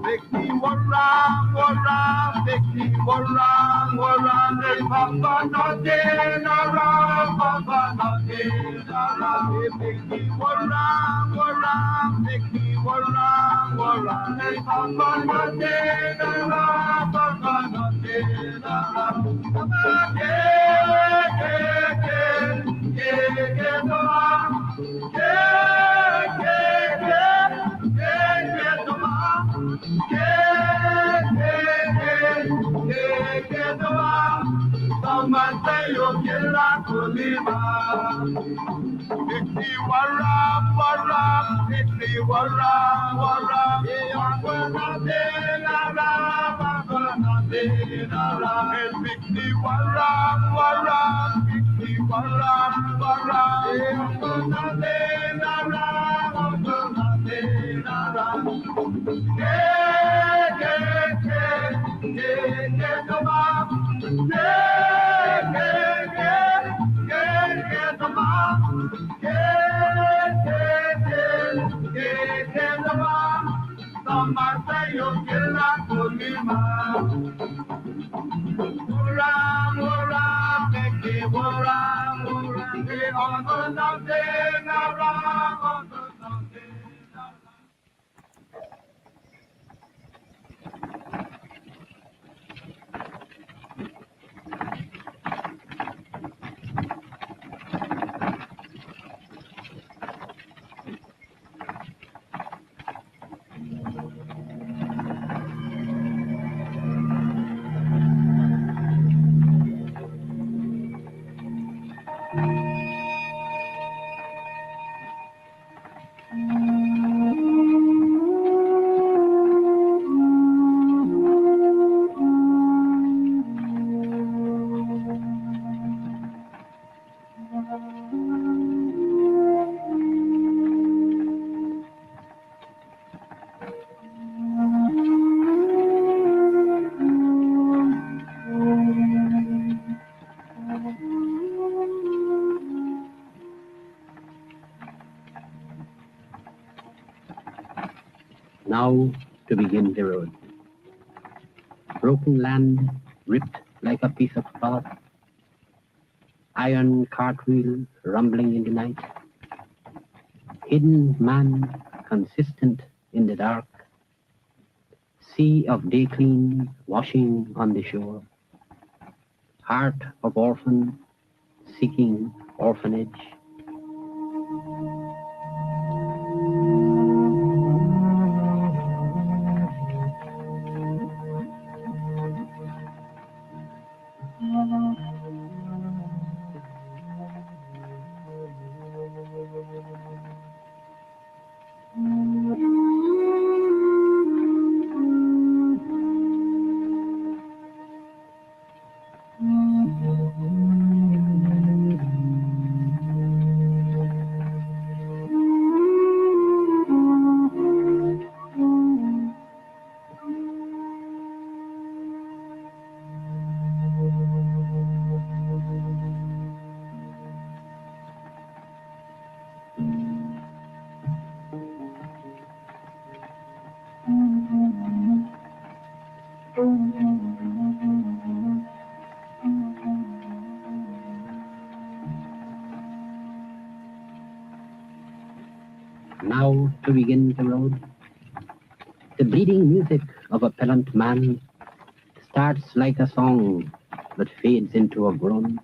Make me warram, make me warram, hey Papa nothing, Papa nothing, make me warram, make me warram, hey Papa nothing, Papa nothing, Masayo kila kulima, ikni waram, ikni waram, wakwana denara, ikni waram, ikni waram, wakwana denara, Now to begin the road. Broken land ripped like a piece of cloth, iron cartwheel rumbling in the night, hidden man consistent in the dark, sea of day clean washing on the shore, heart of orphan seeking orphanage. Now to begin the road. The bleeding music of a pellant man starts like a song but fades into a groan.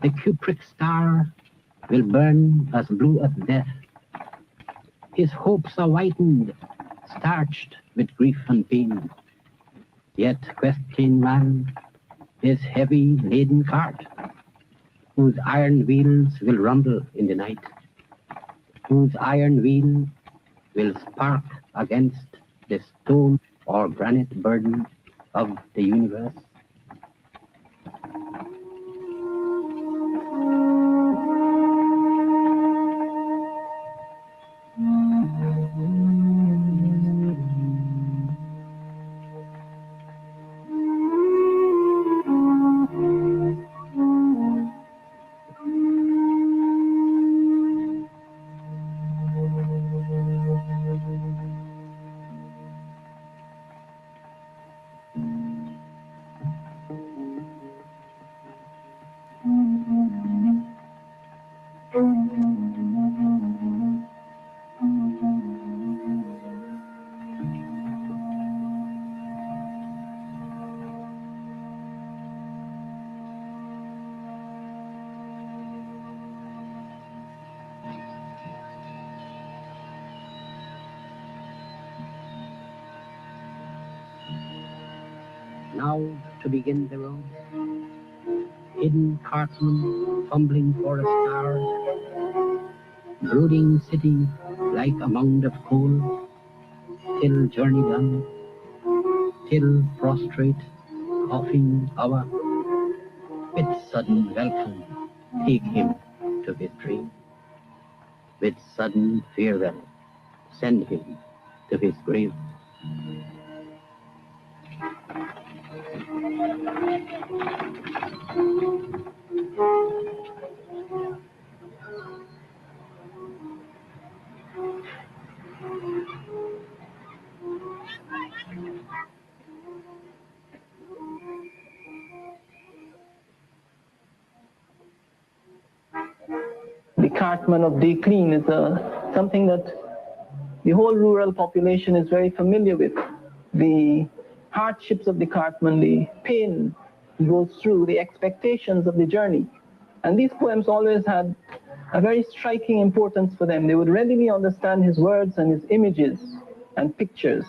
The cupric star will burn as blue as death. His hopes are whitened, starched with grief and pain. Yet questing man, his heavy laden cart, whose iron wheels will rumble in the night, whose iron wheel will spark against the stone or granite burden of the universe. Now to begin the road. Hidden cartman fumbling for a star, brooding city like a mound of coal, till journey done, till prostrate, coughing hour, with sudden welcome take him to his dream, with sudden farewell send him to his grave. The cartman of Decline is something that the whole rural population is very familiar with. The hardships of the cartman, the pain he goes through, the expectations of the journey. And these poems always had a very striking importance for them. They would readily understand his words and his images and pictures.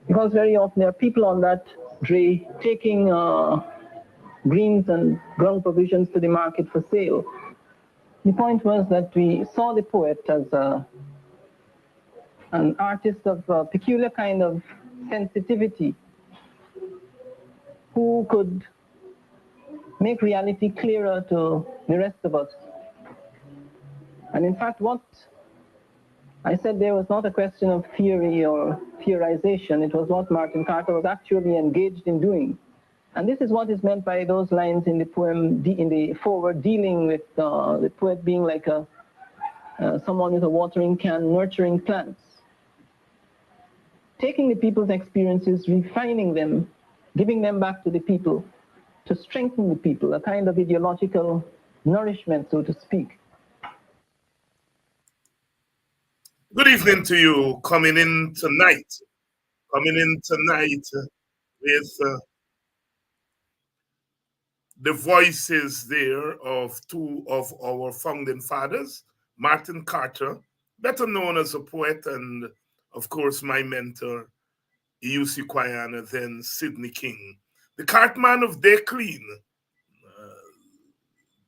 Because very often there are people on that dray taking greens and ground provisions to the market for sale. The point was that we saw the poet as an artist of a peculiar kind of sensitivity who could make reality clearer to the rest of us. And in fact, what I said there was not a question of theory or theorization. It was what Martin Carter was actually engaged in doing. And this is what is meant by those lines in the poem, in the foreword, dealing with the poet being like someone with a watering can, nurturing plants. Taking the people's experiences, refining them, giving them back to the people, to strengthen the people, a kind of ideological nourishment, so to speak. Good evening to you, coming in tonight with the voices there of two of our founding fathers, Martin Carter, better known as a poet, and of course my mentor, E.U.C. Guyana, then Sidney King. The Cartman of Decline.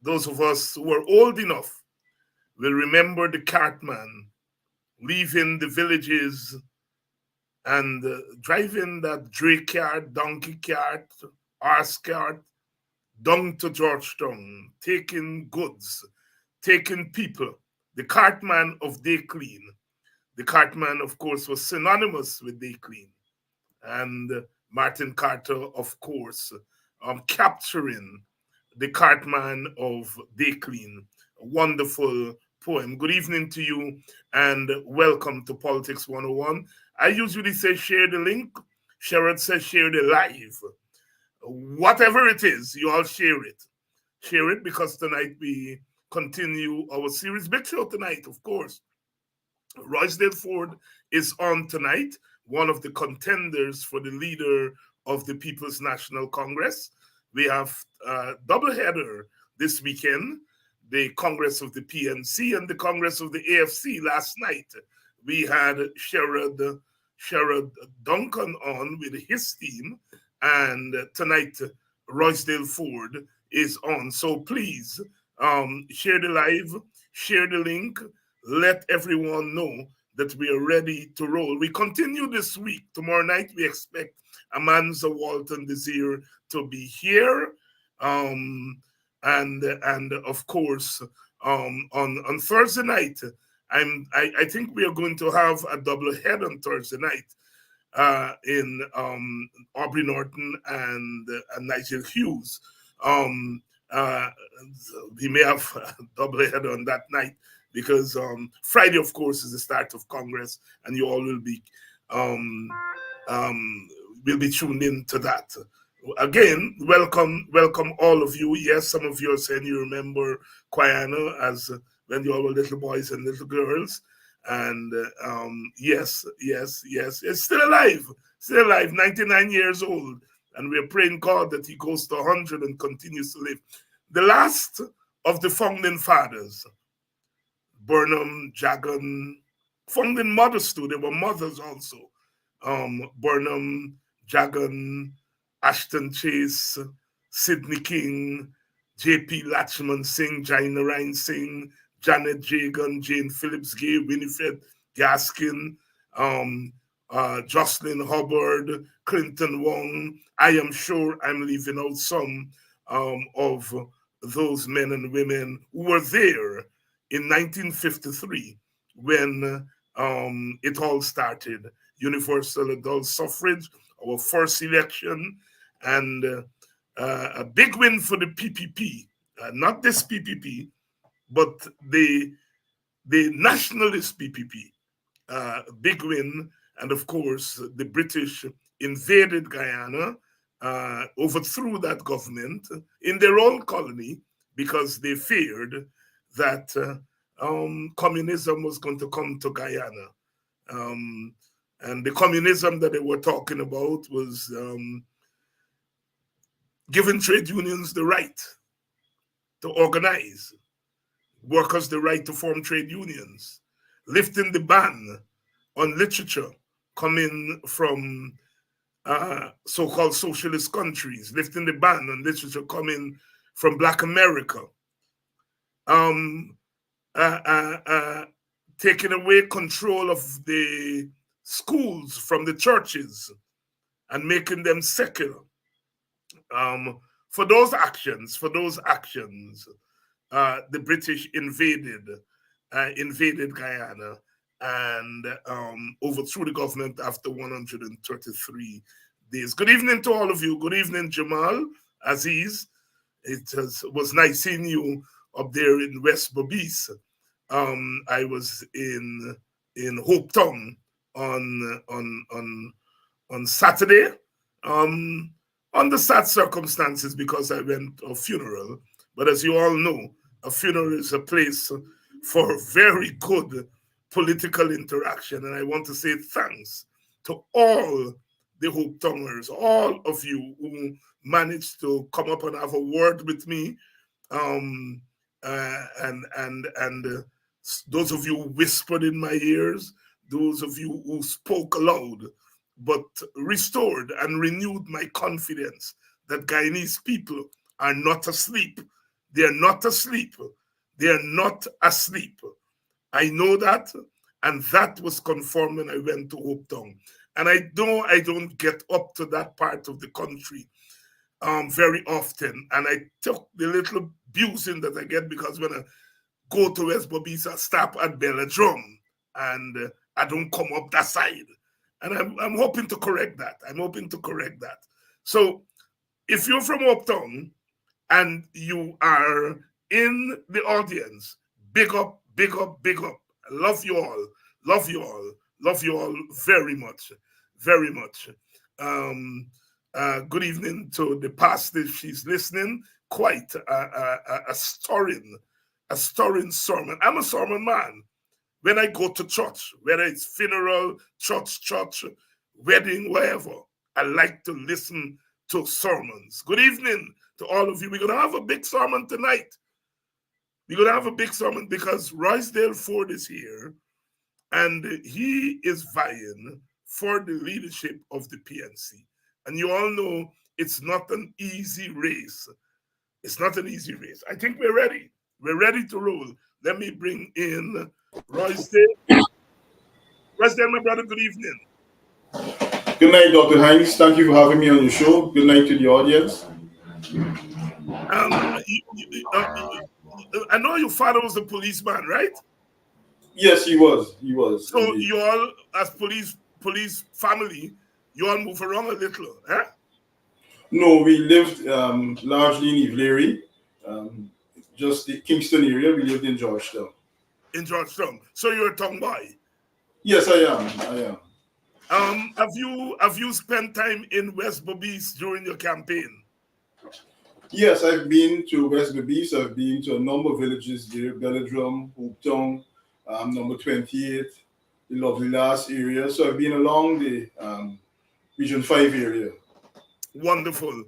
Those of us who are old enough will remember the cartman leaving the villages and driving that dray cart, donkey cart, horse cart down to Georgetown, taking goods, taking people. The cartman of Decline. The cartman, of course, was synonymous with Decline. And Martin Carter, of course, capturing the cartman of Decline. A wonderful poem. Good evening to you and welcome to Politics 101. I usually say share the link. Sherrod says share the live. Whatever it is, you all share it. Share it because tonight we continue our series. Big show tonight, of course. Roysdale Forde is on tonight, one of the contenders for the leader of the People's National Congress. We have a doubleheader this weekend, the Congress of the PNC and the Congress of the AFC. Last night, we had Sherrod Duncan on with his team, and tonight, Roysdale Forde is on. So please, share the live, share the link, let everyone know that we are ready to roll. We continue this week. Tomorrow night, we expect Amanza Walton Desir to be here. And of course, on Thursday night, I think we are going to have a double head on Thursday night in Aubrey Norton and Nigel Hughes. We may have a double head on that night because Friday, of course, is the start of Congress, and you all will be tuned in to that. Again, welcome all of you. Yes, some of you are saying you remember Guyana as when you all were little boys and little girls. And yes, it's still alive, 99 years old. And we're praying God that he goes to 100 and continues to live. The last of the founding fathers, Burnham, Jagan, founding mothers too. They were mothers also. Burnham, Jagan, Ashton Chase, Sidney King, J.P. Latchman Singh, Jaina Ryan Singh, Janet Jagan, Jane Phillips Gay, Winifred Gaskin, Jocelyn Hubbard, Clinton Wong. I am sure I'm leaving out some of those men and women who were there in 1953 when it all started. Universal adult suffrage, our first election, and a big win for the PPP, not this PPP, but the nationalist PPP. Big win, and of course, the British invaded Guyana, overthrew that government in their own colony because they feared that communism was going to come to Guyana. And the communism that they were talking about was giving trade unions the right to organize, workers the right to form trade unions, lifting the ban on literature coming from so-called socialist countries, lifting the ban on literature coming from Black America, taking away control of the schools from the churches and making them secular. For those actions, the British invaded Guyana and overthrew the government after 133 days. Good evening to all of you. Good evening, Jamal, Aziz. It was nice seeing you up there in West Berbice. I was in Hope Town on Saturday, under sad circumstances because I went to a funeral. But as you all know, a funeral is a place for very good political interaction. And I want to say thanks to all the Hope Towners, all of you who managed to come up and have a word with me. And those of you who whispered in my ears, those of you who spoke aloud, but restored and renewed my confidence that Guyanese people are not asleep. They are not asleep. They are not asleep. I know that, and that was confirmed when I went to Hope Town. And I know I don't get up to that part of the country very often, and I took the little abusing that I get because when I go to West Berbice, I stop at Belladrum, and I don't come up that side. And I'm hoping to correct that. So if you're from Hope Town and you are in the audience, big up, big up, big up. I love you all. Love you all. Love you all very much. Very much. Good evening to the pastor if she's listening. Quite a stirring sermon. I'm a sermon man. When I go to church, whether it's funeral, church, wedding, wherever, I like to listen to sermons. Good evening to all of you. We're going to have a big sermon tonight. We're going to have a big sermon because Roysdale Forde is here and he is vying for the leadership of the PNC. And you all know it's not an easy race. It's not an easy race. I think we're ready. We're ready to roll. Let me bring in Roysdale. Roysdale, my brother, good evening. Good night, Dr. Hinds. Thank you for having me on the show. Good night to the audience. I know your father was a policeman, right? Yes, he was. So indeed. you all, as police family, you all move around a little, eh? No, we lived largely in Ivleary, just the Kingston area. We lived in Georgetown. In Georgetown. So you're a town boy. Yes, I am. Have you spent time in West Berbice during your campaign? Yes, I've been to West Berbice. I've been to a number of villages there: Belladrum, Hope Town, number 28, the Lovely Lass area. So I've been along the Region 5 area. Wonderful.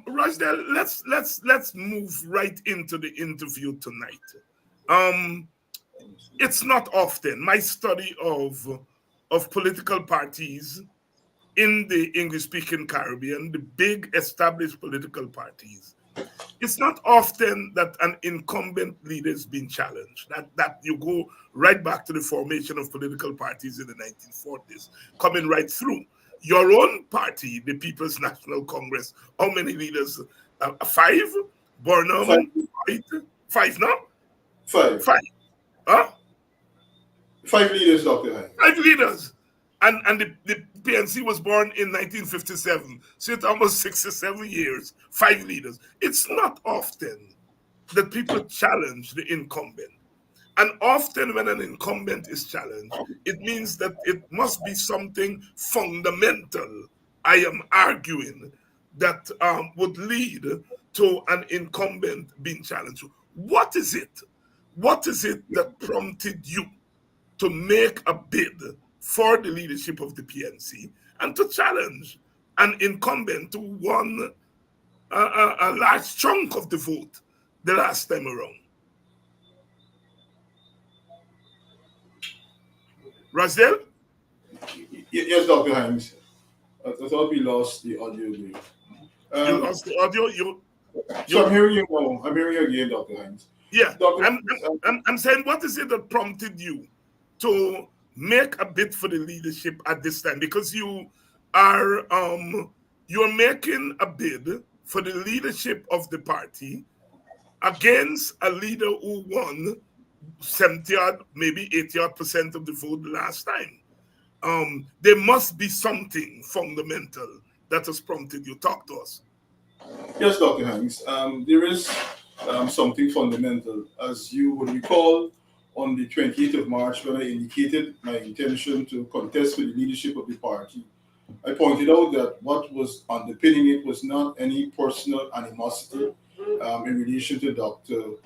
Roysdale, let's move right into the interview tonight. It's not often my study of political parties in the English-speaking Caribbean, the big established political parties, it's not often that an incumbent leader is being challenged. That you go right back to the formation of political parties in the 1940s, coming right through. Your own party, the People's National Congress, how many leaders? Five? Burnham? Five now? Five. Huh? 5 leaders, Dr. Hines. 5 leaders. And the PNC was born in 1957. So it's almost 67 years, 5 leaders. It's not often that people challenge the incumbent. And often when an incumbent is challenged, it means that it must be something fundamental, I am arguing, that would lead to an incumbent being challenged. What is it? What is it that prompted you to make a bid for the leadership of the PNC and to challenge an incumbent who won a large chunk of the vote the last time around? Roysdale? Yes, Dr. Hines. I thought we lost the audio there. You lost the audio? So I'm hearing you now. I'm hearing you again, Dr. Hines. Yeah. I'm saying, what is it that prompted you to make a bid for the leadership at this time? Because you are you're making a bid for the leadership of the party against a leader who won 70-odd, maybe 80-odd% of the vote the last time. There must be something fundamental that has prompted you. Talk to us. Yes, Dr. Hines. There is something fundamental. As you would recall, on the 28th of March, when I indicated my intention to contest for the leadership of the party, I pointed out that what was underpinning it was not any personal animosity in relation to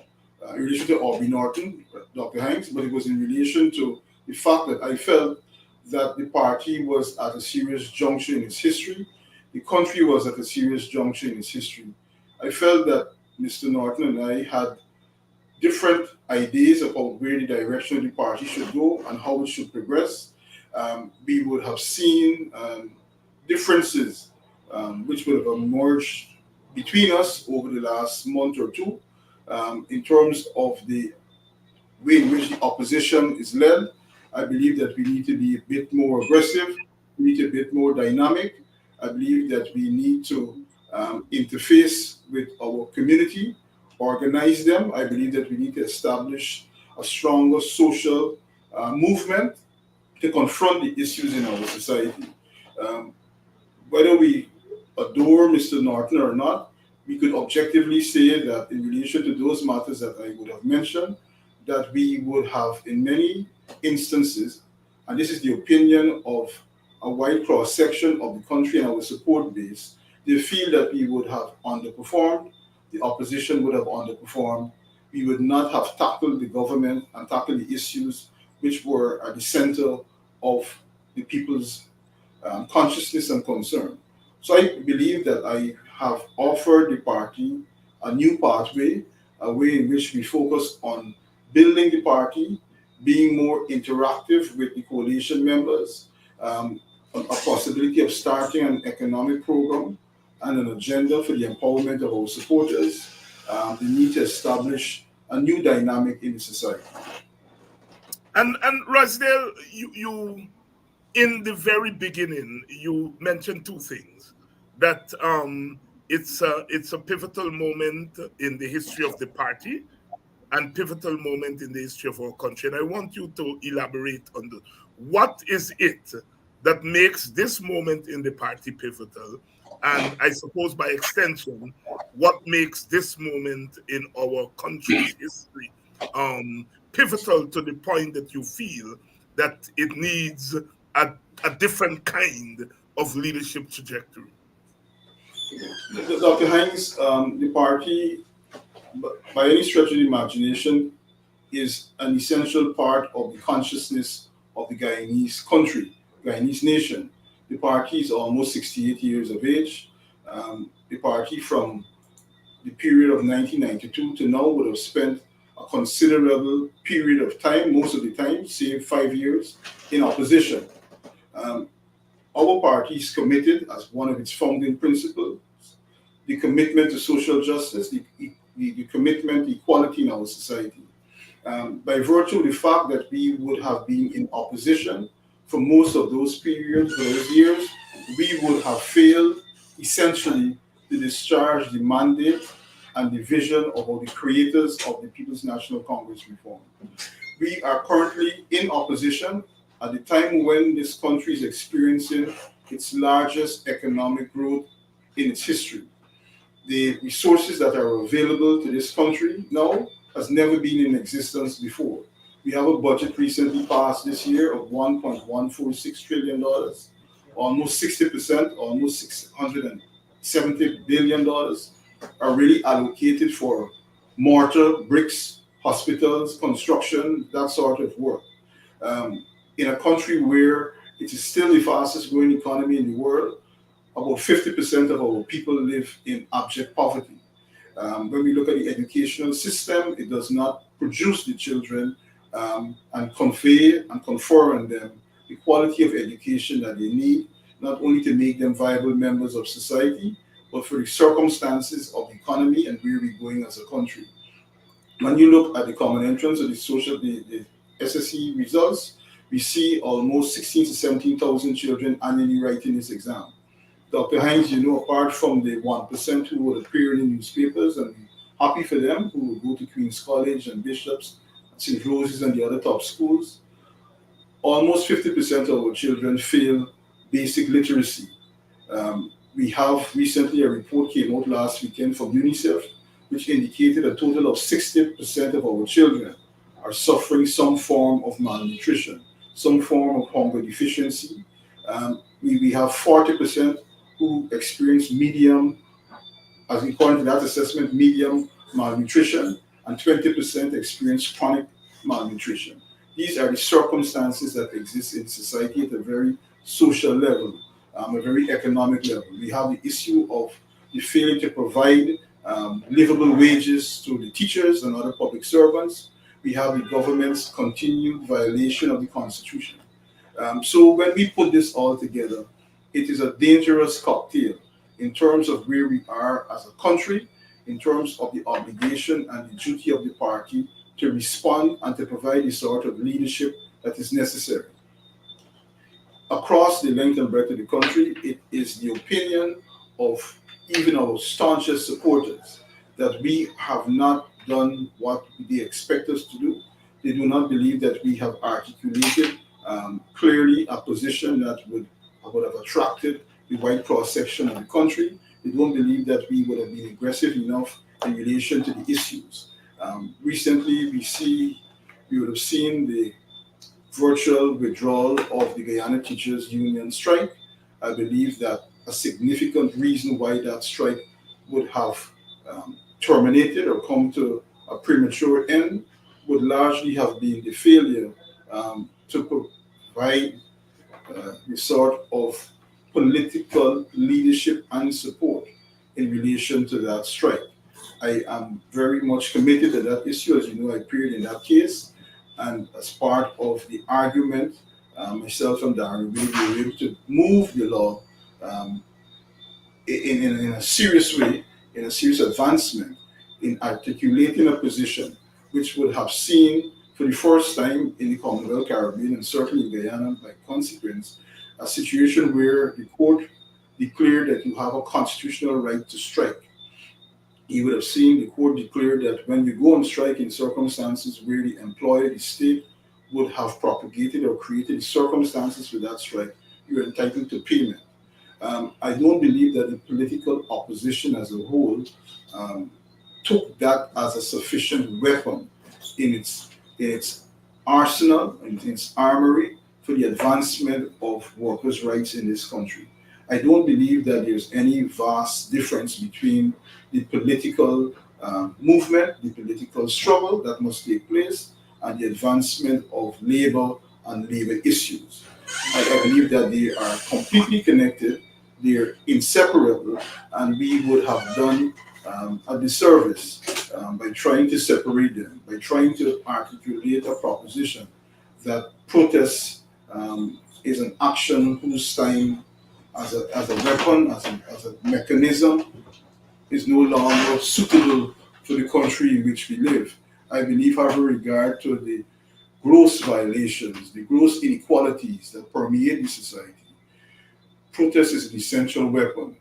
Aubrey Norton, Dr. Hines, but it was in relation to the fact that I felt that the party was at a serious juncture in its history. The country was at a serious juncture in its history. I felt that Mr. Norton and I had different ideas about where the direction of the party should go and how it should progress. We would have seen differences which would have emerged between us over the last month or two in terms of the way in which the opposition is led. I believe that we need to be a bit more aggressive, we need to be a bit more dynamic. I believe that we need to interface with our community, organize them. I believe that we need to establish a stronger social movement to confront the issues in our society. Whether we adore Mr. Norton or not, we could objectively say that in relation to those matters that I would have mentioned, that we would have in many instances, and this is the opinion of a wide cross-section of the country and our support base, they feel that we would have underperformed, the opposition would have underperformed, we would not have tackled the government and tackled the issues which were at the center of the people's consciousness and concern. So I believe that I have offered the party a new pathway, a way in which we focus on building the party, being more interactive with the coalition members, a possibility of starting an economic program and an agenda for the empowerment of our supporters, the need to establish a new dynamic in the society. And Roysdale, you in the very beginning, you mentioned two things. That it's a pivotal moment in the history of the party and pivotal moment in the history of our country. And I want you to elaborate on what is it that makes this moment in the party pivotal? And I suppose by extension, what makes this moment in our country's history pivotal to the point that you feel that it needs a different kind of leadership trajectory? Dr. Hines, the party, by any stretch of the imagination, is an essential part of the consciousness of the Guyanese country, Guyanese nation. The party is almost 68 years of age. The party from the period of 1992 to now would have spent a considerable period of time, most of the time, say 5 years, in opposition. Our party is committed, as one of its founding principles, the commitment to social justice, the commitment to equality in our society. By virtue of the fact that we would have been in opposition for most of those periods, those years, we would have failed essentially to discharge the mandate and the vision of the creators of the People's National Congress reform. We are currently in opposition at the time when this country is experiencing its largest economic growth in its history. The resources that are available to this country now has never been in existence before. We have a budget recently passed this year of $1.146 trillion, almost 60%, almost $670 billion are really allocated for mortar, bricks, hospitals, construction, that sort of work. In a country where it is still the fastest growing economy in the world, about 50% of our people live in abject poverty. When we look at the educational system, it does not produce the children and convey and confer on them the quality of education that they need, not only to make them viable members of society, but for the circumstances of the economy and where we're going as a country. When you look at the common entrance of the SSE results, we see almost 16 to 17,000 children annually writing this exam. Dr. Hinds, apart from the 1% who would appear in the newspapers, and we're happy for them, who will go to Queen's College and Bishops, St. Rose's and the other top schools, almost 50% of our children fail basic literacy. We have recently, a report came out last weekend from UNICEF, which indicated a total of 60% of our children are suffering some form of malnutrition, some form of hunger deficiency. We have 40% who experience medium, as according to that assessment, medium malnutrition, and 20% experience chronic malnutrition. These are the circumstances that exist in society at a very social level, a very economic level. We have the issue of the failure to provide livable wages to the teachers and other public servants. We have the government's continued violation of the Constitution. So when we put this all together, it is a dangerous cocktail in terms of where we are as a country, in terms of the obligation and the duty of the party to respond and to provide the sort of leadership that is necessary. Across the length and breadth of the country, it is the opinion of even our staunchest supporters that we have not done what they expect us to do. They do not believe that we have articulated clearly a position that would have attracted the wide cross-section of the country. They don't believe that we would have been aggressive enough in relation to the issues. Recently, we would have seen the virtual withdrawal of the Guyana Teachers Union strike. I believe that a significant reason why that strike would have terminated or come to a premature end would largely have been the failure to provide the sort of political leadership and support in relation to that strike. I am very much committed to that issue. As you know, I appeared in that case, and as part of the argument, myself and Darren, we were able to move the law in a serious way, in a serious advancement, in articulating a position which would have seen, for the first time in the Commonwealth Caribbean, and certainly in Guyana by consequence, a situation where the court declared that you have a constitutional right to strike. You would have seen the court declare that when you go on strike in circumstances where the employer, the state, would have propagated or created circumstances for that strike, you're entitled to payment. I don't believe that the political opposition as a whole took that as a sufficient weapon in its arsenal, in its armory for the advancement of workers' rights in this country. I don't believe that there's any vast difference between the political movement, the political struggle that must take place, and the advancement of labor and labor issues. I believe that they are completely connected, they're inseparable, and we would have done a disservice by trying to separate them, by trying to articulate a proposition that protests is an action whose time as a weapon, as a mechanism, is no longer suitable for the country in which we live. I believe, having regard to the gross violations, the gross inequalities that permeate the society, protest is an essential weapon.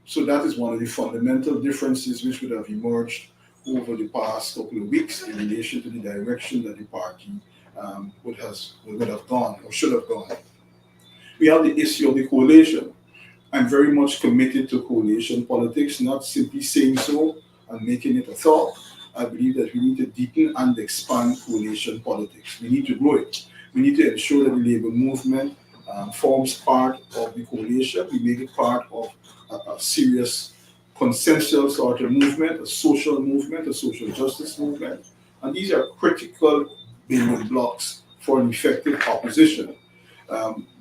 So that is one of the fundamental differences which would have emerged over the past couple of weeks in relation to the direction that the party would have gone or should have gone. We have the issue of the coalition. I'm very much committed to coalition politics, not simply saying so and making it a thought. I believe that we need to deepen and expand coalition politics. We need to grow it. We need to ensure that the labor movement forms part of the coalition. We make it part of a serious consensual sort of movement, a social justice movement. And these are critical building blocks for an effective opposition.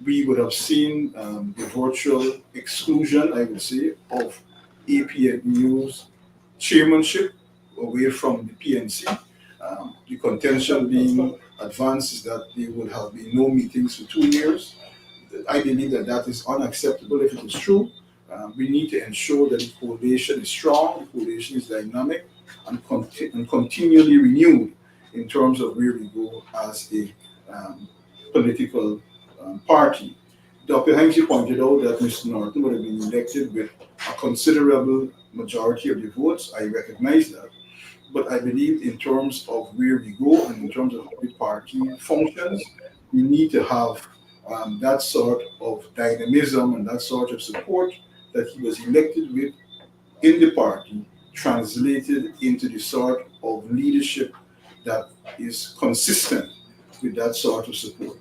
We would have seen the virtual exclusion, I would say, of APNU's chairmanship away from the PNC. The contention being advanced is that there would have been no meetings for 2 years. I believe that that is unacceptable if it is true. We need to ensure that the coalition is strong, the coalition is dynamic, and continually renewed in terms of where we go as a political party. Dr. Hinds'Sight pointed out that Mr. Norton would have been elected with a considerable majority of the votes. I recognize that. But I believe in terms of where we go and in terms of how the party functions, we need to have that sort of dynamism and that sort of support that he was elected with in the party translated into the sort of leadership that is consistent with that sort of support.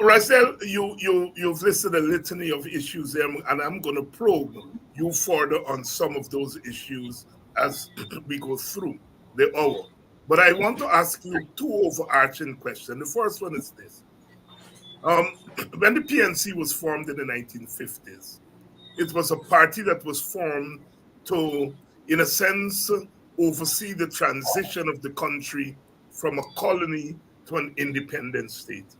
Roysdale, you've listed a litany of issues there, and I'm going to probe you further on some of those issues as we go through the hour. But I want to ask you two overarching questions. The first one is this. When the PNC was formed in the 1950s, it was a party that was formed to, in a sense, oversee the transition of the country from a colony to an independent state.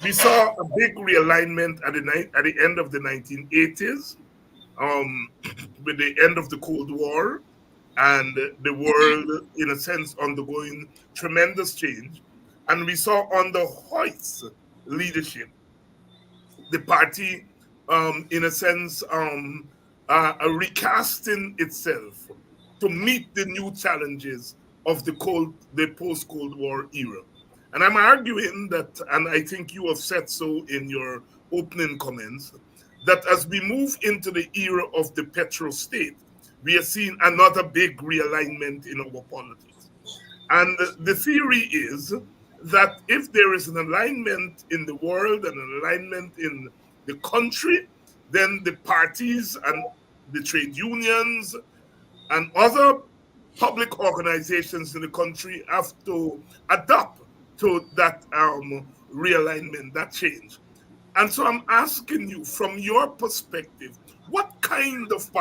We saw a big realignment at the end of the 1980s with the end of the Cold War and the world, in a sense, undergoing tremendous change. And we saw under Hoyt's leadership, the party, in a sense, recasting itself to meet the new challenges of the post-Cold War era. And I'm arguing that, and I think you have said so in your opening comments, that as we move into the era of the petro-state, we are seeing another big realignment in our politics. And the theory is that if there is an alignment in the world and an alignment in the country, then the parties and the trade unions and other public organizations in the country have to adapt to that realignment, that change. And so I'm asking you, from your perspective, what kind of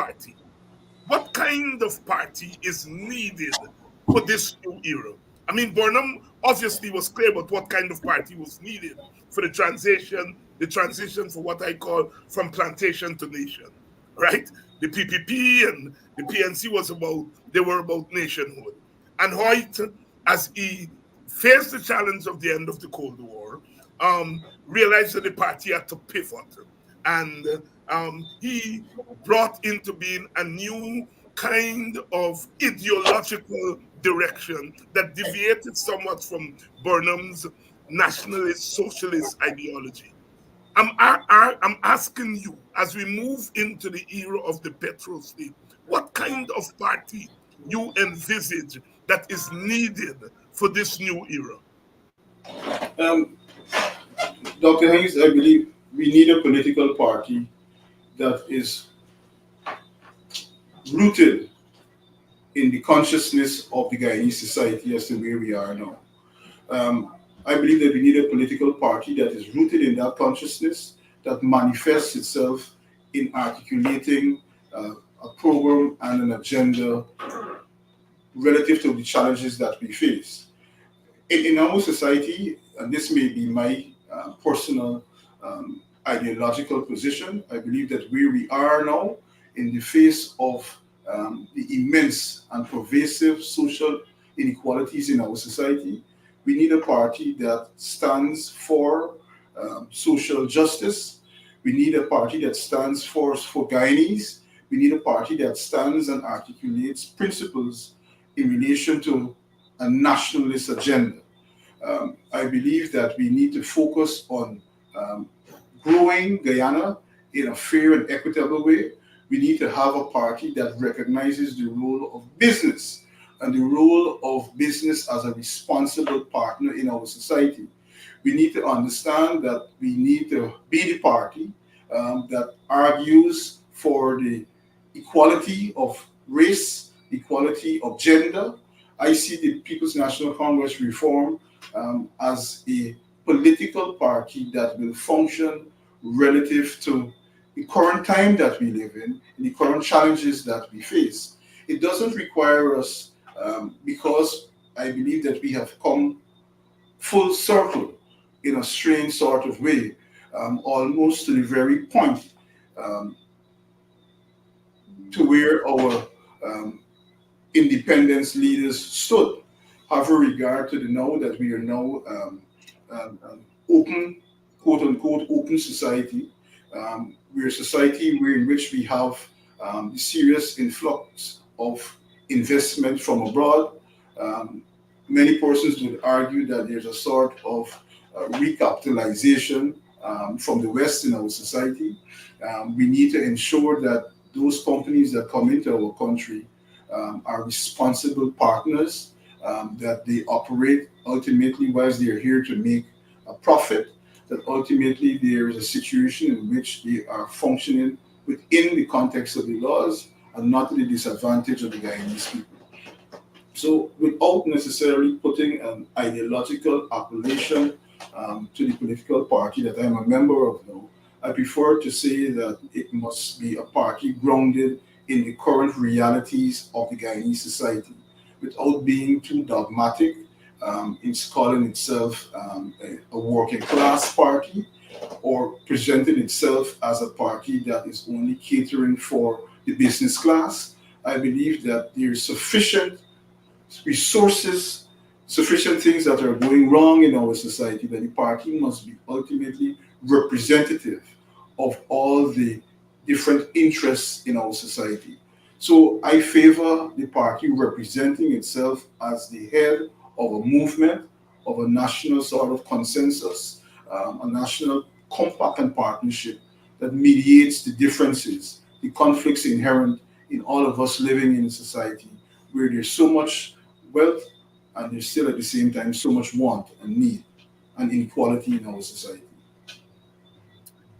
party is needed for this new era? I mean, Burnham obviously was clear about what kind of party was needed for the transition for what I call from plantation to nation, right? The PPP and the PNC were about nationhood. And Hoyt, as he faced the challenge of the end of the Cold War, realized that the party had to pivot. And he brought into being a new kind of ideological direction that deviated somewhat from Burnham's nationalist socialist ideology. I'm asking you, as we move into the era of the petrol state, what kind of party you envisage that is needed for this new era? Dr. Hayes, I believe we need a political party that is rooted in the consciousness of the Guyanese society as to where we are now. I believe that we need a political party that is rooted in that consciousness, that manifests itself in articulating a program and an agenda relative to the challenges that we face. In our society, and this may be my personal ideological position. I believe that where we are now, in the face of the immense and pervasive social inequalities in our society, we need a party that stands for social justice. We need a party that stands for Guyanese. We need a party that stands and articulates principles in relation to a nationalist agenda. I believe that we need to focus on growing Guyana in a fair and equitable way. We need to have a party that recognizes the role of business and the role of business as a responsible partner in our society. We need to understand that we need to be the party that argues for the equality of race, equality of gender. I see the People's National Congress reform as a political party that will function relative to the current time that we live in, the current challenges that we face. It doesn't require us, because I believe that we have come full circle in a strange sort of way, almost to the very point to where our independence leaders stood. However, regard to the now that we are now open, quote unquote, open society. We're a society in which we have the serious influx of investment from abroad. Many persons would argue that there's a sort of recapitalization from the West in our society. We need to ensure that those companies that come into our country are responsible partners, that they operate ultimately whilst they're here to make a profit, that ultimately there is a situation in which they are functioning within the context of the laws and not to the disadvantage of the Guyanese people. So without necessarily putting an ideological appellation to the political party that I'm a member of now, I prefer to say that it must be a party grounded in the current realities of the Guyanese society, without being too dogmatic. It's calling itself a working class party, or presenting itself as a party that is only catering for the business class. I believe that there's sufficient resources, sufficient things that are going wrong in our society, that the party must be ultimately representative of all the different interests in our society. So I favor the party representing itself as the head of a movement, of a national sort of consensus, a national compact and partnership that mediates the differences, the conflicts inherent in all of us living in a society where there's so much wealth and there's still at the same time so much want and need and inequality in our society.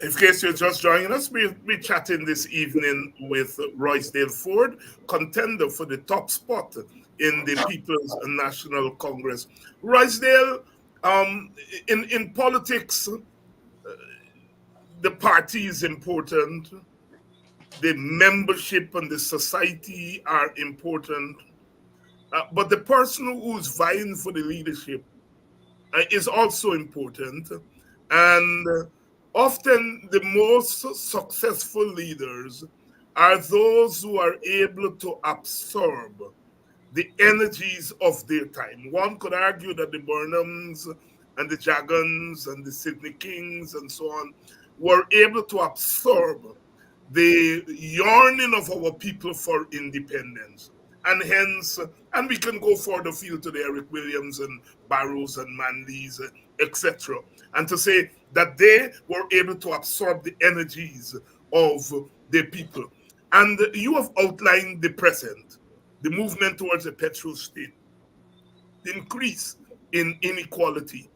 In case you're just joining us, we're chatting this evening with Roysdale Forde, contender for the top spot in the People's National Congress. Roysdale, in politics, the party is important, the membership and the society are important, but the person who's vying for the leadership is also important. And often the most successful leaders are those who are able to absorb the energies of their time. One could argue that the Burnhams and the Jagans and the Sydney Kings and so on were able to absorb the yearning of our people for independence. And hence, and we can go further afield to the Eric Williams and Barrows and Manleys, etc. And to say that they were able to absorb the energies of their people. And you have outlined the present, the movement towards a petrol state, the increase in inequality,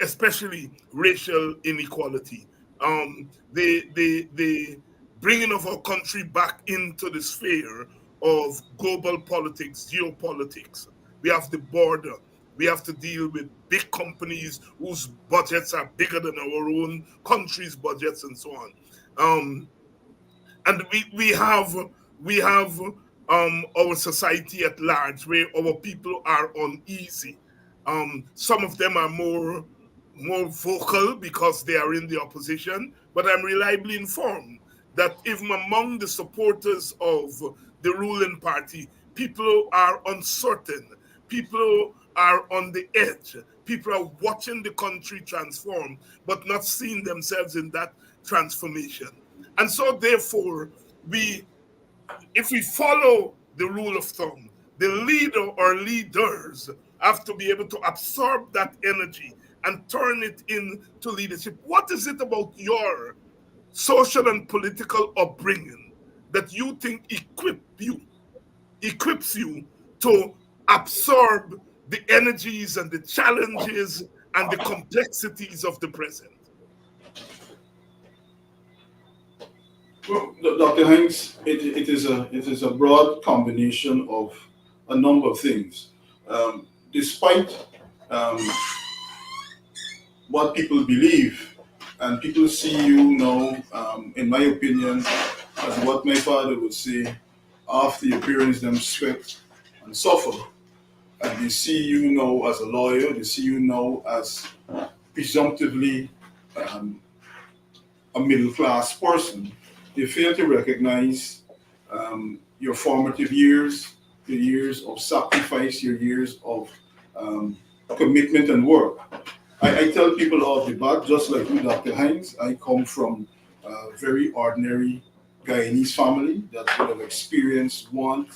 especially racial inequality, the bringing of our country back into the sphere of global politics, geopolitics. We have the border. We have to deal with big companies whose budgets are bigger than our own country's budgets and so on. And we have our society at large where our people are uneasy. Some of them are more more vocal because they are in the opposition, but I'm reliably informed that even among the supporters of the ruling party, people are uncertain. People are on the edge. People are watching the country transform, but not seeing themselves in that transformation. And so, therefore, if we follow the rule of thumb, the leader or leaders have to be able to absorb that energy and turn it into leadership. What is it about your social and political upbringing that you think equips you to absorb the energies and the challenges and the complexities of the present? Well, Dr. Hanks, it is a broad combination of a number of things. Despite um, what people believe, and people see you now, in my opinion, as what my father would say, after your parents them sweat and suffer, and they see you now as a lawyer, they see you now as presumptively um, a middle class person. They fail to recognize your formative years, your years of sacrifice, your years of um, commitment and work. I tell people off the bat, just like you, Dr. Hines, I come from a very ordinary Guyanese family that would have experienced want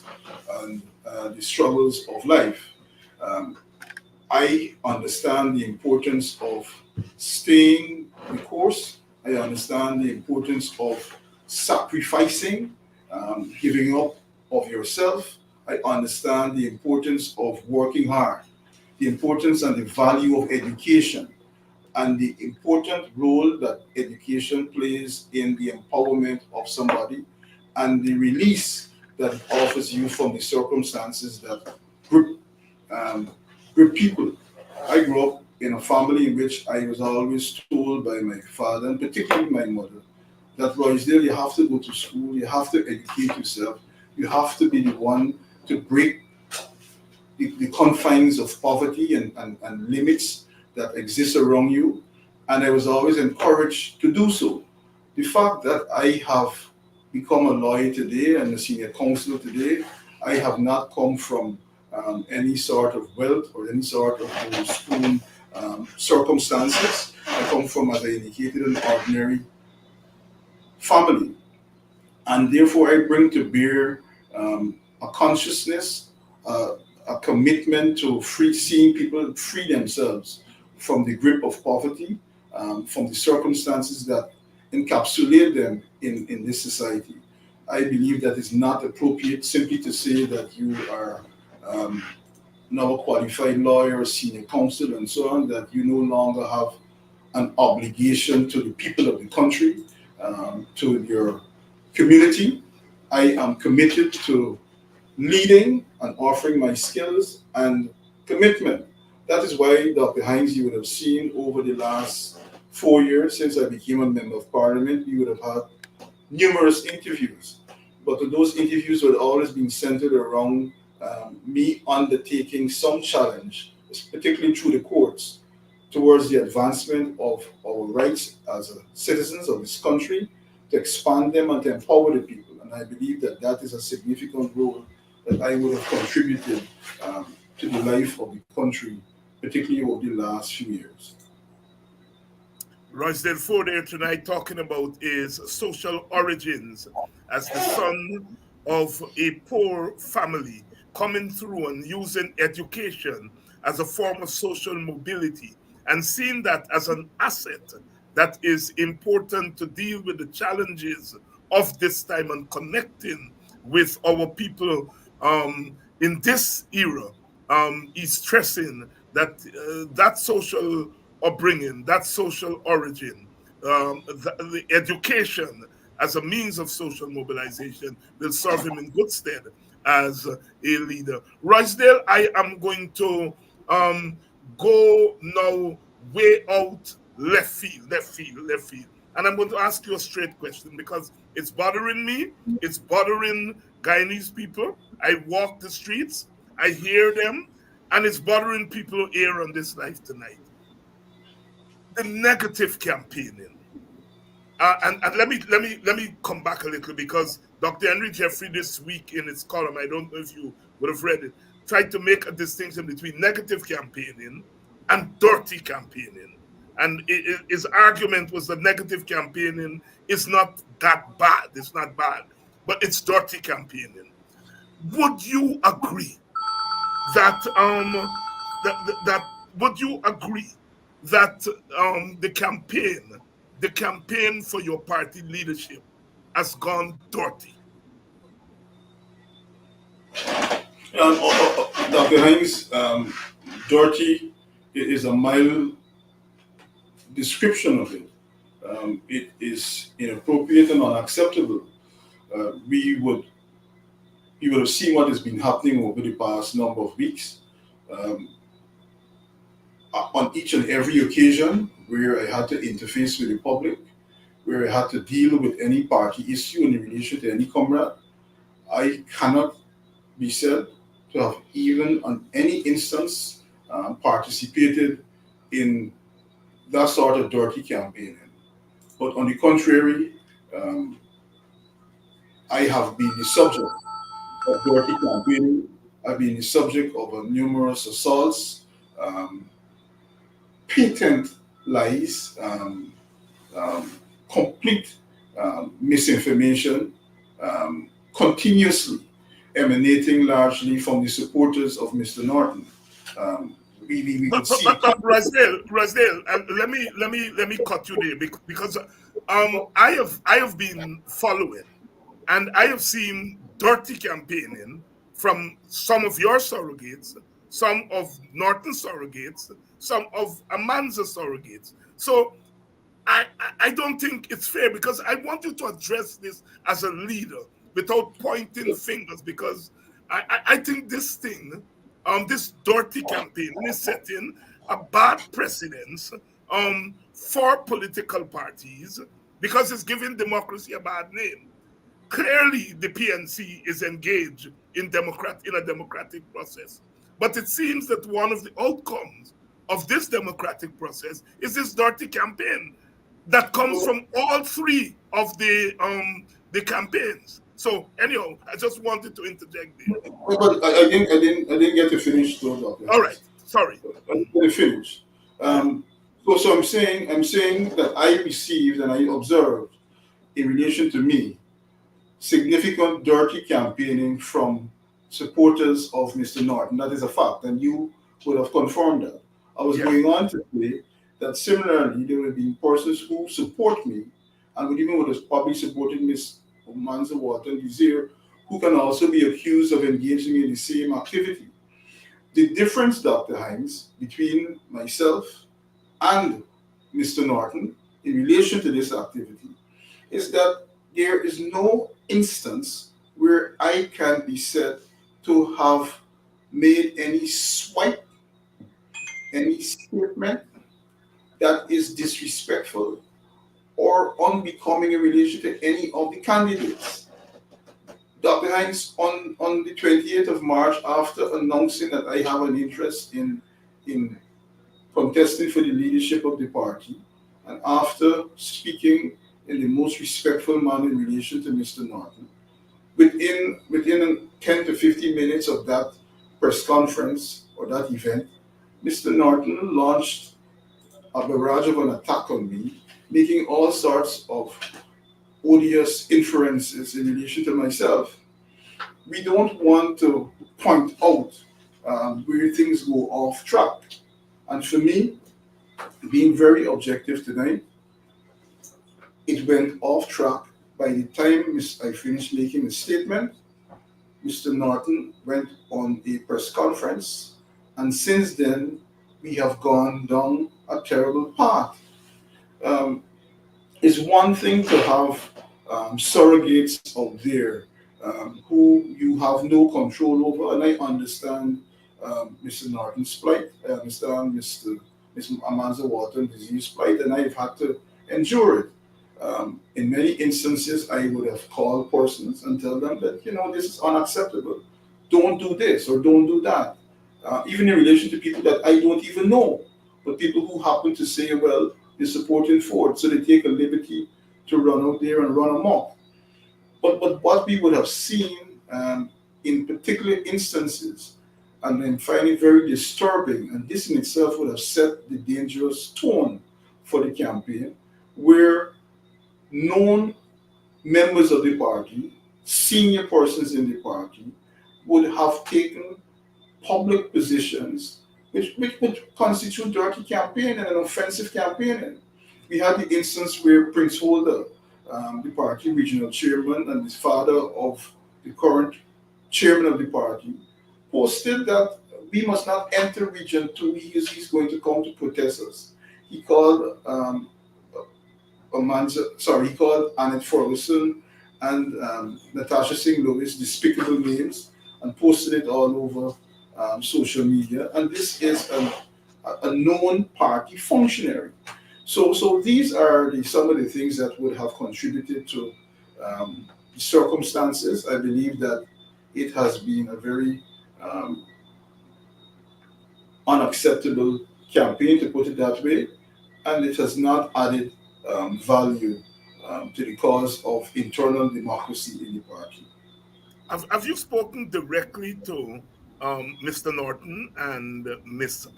and the struggles of life. Um, I understand the importance of staying the course. I understand the importance of sacrificing, giving up of yourself. I understand the importance of working hard, the importance and the value of education, and the important role that education plays in the empowerment of somebody and the release that it offers you from the circumstances that group um, with people. I grew up in a family in which I was always told by my father, and particularly my mother, that Roysdale, you have to go to school, you have to educate yourself, you have to be the one to break the confines of poverty and limits that exist around you. And I was always encouraged to do so. The fact that I have become a lawyer today and a senior counselor today, I have not come from any sort of wealth or any sort of spoon circumstances. I come from, as I indicated, an ordinary family. And therefore, I bring to bear a consciousness, a commitment to seeing people free themselves from the grip of poverty, from the circumstances that encapsulate them in this society. I believe that it's not appropriate simply to say that you are now a qualified lawyer, senior counsel, and so on, that you no longer have an obligation to the people of the country, to your community. I am committed to leading and offering my skills and commitment. That is why, Dr. Hines, you would have seen over the last 4 years since I became a member of parliament, you would have had numerous interviews. But those interviews would always been centered around me undertaking some challenge, particularly through the courts, towards the advancement of our rights as citizens of this country, to expand them and to empower the people. And I believe that that is a significant role that I would have contributed to the life of the country, particularly over the last few years. Roysdale Forde here tonight talking about his social origins as the son of a poor family coming through and using education as a form of social mobility and seeing that as an asset that is important to deal with the challenges of this time and connecting with our people in this era. He's stressing that that social upbringing, that social origin, the education as a means of social mobilization will serve him in good stead as a leader. Roysdale, I am going to go now way out left field. And I'm going to ask you a straight question because it's bothering me. It's bothering Guyanese people. I walk the streets, I hear them, and it's bothering people here on this life tonight. the negative campaigning. And let me come back a little, because Dr. Henry Jeffrey this week in his column, I don't know if you would have read it, tried to make a distinction between negative campaigning and dirty campaigning. And his argument was that negative campaigning is not that bad. It's not bad, but it's dirty campaigning. Would you agree that that would you agree that the campaign for your party leadership has gone dirty? Dr. Hines, dirty is a mild description of it. It is inappropriate and unacceptable. We would have seen what has been happening over the past number of weeks. On each and every occasion where I had to interface with the public, where I had to deal with any party issue in relation to any comrade, I cannot be said to have even on any instance participated in that sort of dirty campaigning. But on the contrary, I have been the subject of dirty campaigning. I've been the subject of numerous assaults, patent lies, complete misinformation, continuously emanating largely from the supporters of Mr. Norton. We could see. Roysdale, let me cut you there, because I have been following, and I have seen dirty campaigning from some of your surrogates, some of Norton's surrogates, some of Amanza's surrogates. So I don't think it's fair, because I want you to address this as a leader without pointing fingers, because I think this thing, this dirty campaign is setting a bad precedence for political parties, because it's giving democracy a bad name. Clearly, the PNC is engaged in a democratic process, but it seems that one of the outcomes of this democratic process is this dirty campaign that comes from all three of the campaigns. So anyhow, I just wanted to interject there. But I didn't get to finish those up. All right, sorry. I didn't get to finish. So I'm saying that I received and I observed, in relation to me, significant dirty campaigning from supporters of Mr. Norton. That is a fact, and you would have confirmed that. I was going on to say that similarly, there will be persons who support me, and would have probably supported Ms. Manza Walton Desir, who can also be accused of engaging in the same activity. The difference, Dr. Hines, between myself and Mr. Norton in relation to this activity is that there is no instance where I can be said to have made any swipe, any statement that is disrespectful or unbecoming in relation to any of the candidates. Dr. Hines, on the 28th of March, after announcing that I have an interest in contesting for the leadership of the party, and after speaking in the most respectful manner in relation to Mr. Norton, within 10 to 15 minutes of that press conference or that event, Mr. Norton launched a barrage of an attack on me, making all sorts of odious inferences in relation to myself. We don't want to point out where things go off track. And for me, being very objective tonight, it went off track by the time I finished making a statement. Mr. Norton went on a press conference, and since then, we have gone down a terrible path. It's one thing to have surrogates out there who you have no control over, and I understand Mr. Norton's plight. I understand Ms. Amanza Walton Desir's plight, and I've had to endure it. In many instances, I would have called persons and tell them that, this is unacceptable. Don't do this or don't do that. Even in relation to people that I don't even know, but people who happen to say, well, is supporting Forde, so they take a liberty to run out there and run amok. But what we would have seen in particular instances, and then find it very disturbing, and this in itself would have set the dangerous tone for the campaign, where known members of the party, senior persons in the party, would have taken public positions which would constitute dirty campaigning and offensive campaigning. We had the instance where Prince Holder, the party regional chairman and the father of the current chairman of the party, posted that we must not enter Region 2. He's going to come to protest us. He called he called Annette Ferguson and Natasha Singh Lewis despicable names and posted it all over social media. And this is a known party functionary. So these are some of the things that would have contributed to the circumstances. I believe that it has been a very unacceptable campaign, to put it that way, and it has not added value to the cause of internal democracy in the party. Have you spoken directly to Mr. Norton and Ms.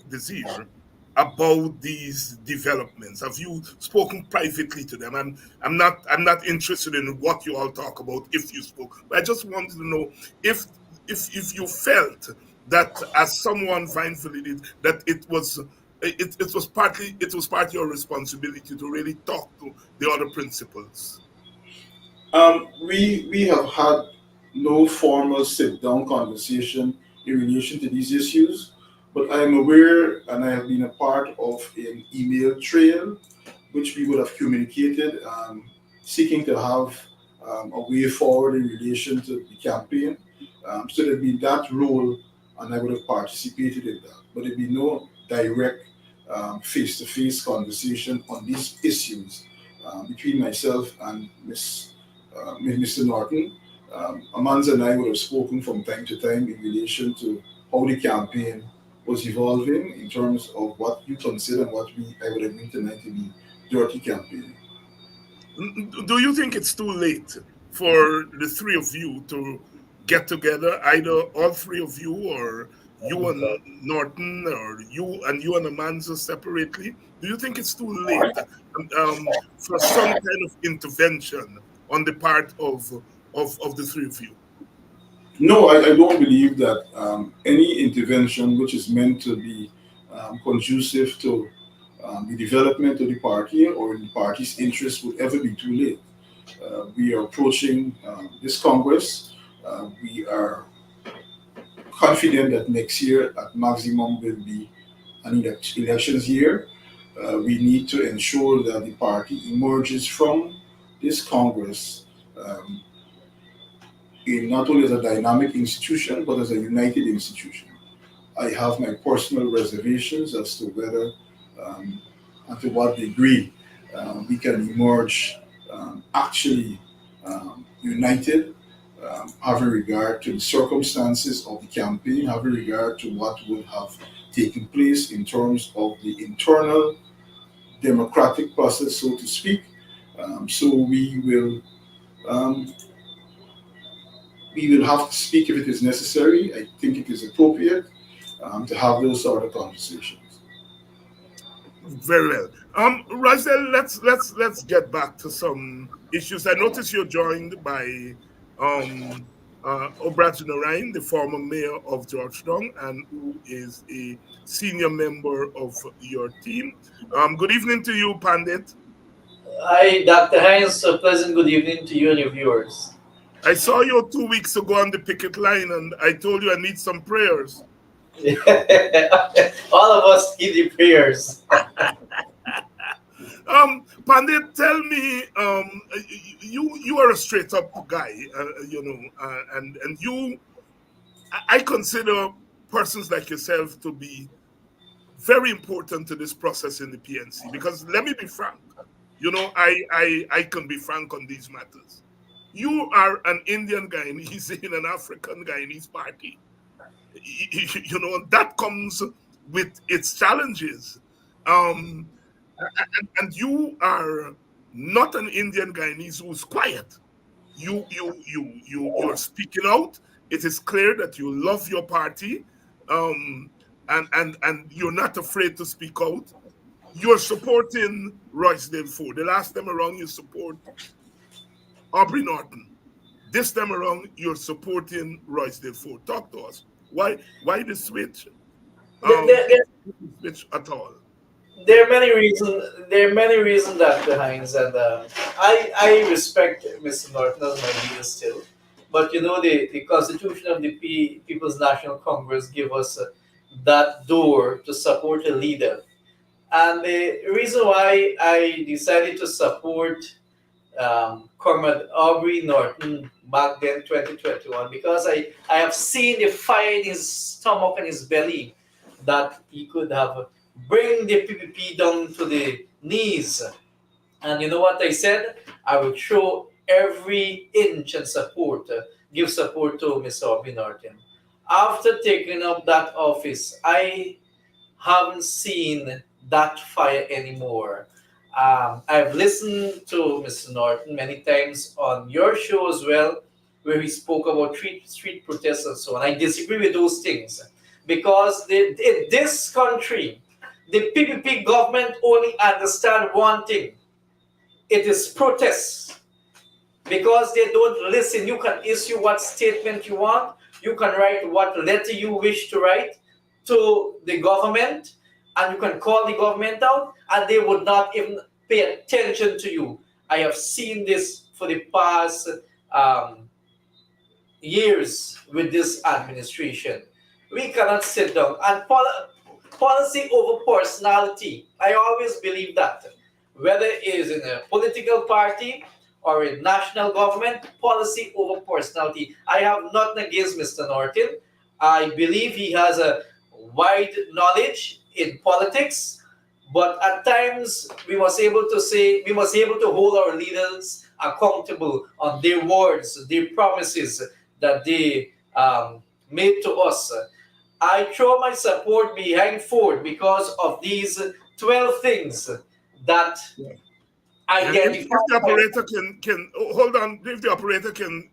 Desir about these developments? Have you spoken privately to them? I'm not interested in what you all talk about if you spoke, but I just wanted to know if you felt that, as someone mindfully did, that it was part of your responsibility to really talk to the other principals. We have had no formal sit-down conversation in relation to these issues, but I am aware and I have been a part of an email trail which we would have communicated, seeking to have a way forward in relation to the campaign. So there'd be that role, and I would have participated in that. But there'd be no direct face-to-face conversation on these issues between myself and Mr. Norton. Amanza and I would have spoken from time to time in relation to how the campaign was evolving in terms of what you consider and what I would agree tonight to be dirty campaigning. Do you think it's too late for the three of you to get together, either all three of you, or you and Norton, or you and Amanza separately? Do you think it's too late for some kind of intervention on the part of the three of you? No, I don't believe that any intervention which is meant to be conducive to the development of the party or in the party's interest would ever be too late. We are approaching this Congress. We are confident that next year at maximum will be an elections year. We need to ensure that the party emerges from this Congress in not only as a dynamic institution, but as a united institution. I have my personal reservations as to whether and to what degree we can emerge actually united, having regard to the circumstances of the campaign, having regard to what would have taken place in terms of the internal democratic process, so to speak. So we will have to speak if it is necessary. I think it is appropriate to have those sort of conversations. Very well. Roysdale, let's get back to some issues. I notice you're joined by Obratunarain, the former mayor of Georgetown, and who is a senior member of your team. Good evening to you, Pandit. Hi, Dr. Hines. A pleasant good evening to you and your viewers. I saw you 2 weeks ago on the picket line, and I told you I need some prayers. All of us need the prayers. Pandit, tell me, you are a straight up guy, and you, I consider persons like yourself to be very important to this process in the PNC, because let me be frank, I can be frank on these matters. You are an Indian Guyanese in an African Guyanese party. That comes with its challenges. And you are not an Indian Guyanese who's quiet. You're speaking out. It is clear that you love your party, and you're not afraid to speak out. You're supporting Roysdale Forde. The last time around, you support Aubrey Norton. This time around, you're supporting Roysdale Forde. Talk to us. Why the switch? There, Um, there, there switch at all? there are many reasons. There are many reasons that behind, and I respect Mr. Norton as my leader still. But you know, the Constitution of the People's National Congress give us that door to support a leader. And the reason why I decided to support Comrade Aubrey Norton back then, 2021, because I have seen the fire in his stomach and his belly that he could have bring the PPP down to the knees. And you know what I said? I would show every inch and support, give support to Mr. Aubrey Norton. After taking up that office, I haven't seen that fire anymore. I've listened to Mr. Norton many times on your show as well, where he spoke about street protests and so on. I disagree with those things because in this country, the PPP government only understand one thing: it is protests. Because they don't listen, you can issue what statement you want, you can write what letter you wish to write to the government, and you can call the government out, and they would not even pay attention to you. I have seen this for the past um, years with this administration. We cannot sit down and policy over personality. I always believe that, whether it is in a political party or in national government, policy over personality. I have nothing against Mr. Norton. I believe he has a wide knowledge in politics, but at times we must able to hold our leaders accountable on their words, their promises that they made to us. I throw my support behind Ford because of these 12 things that And if identify. the operator can hold on, if the operator can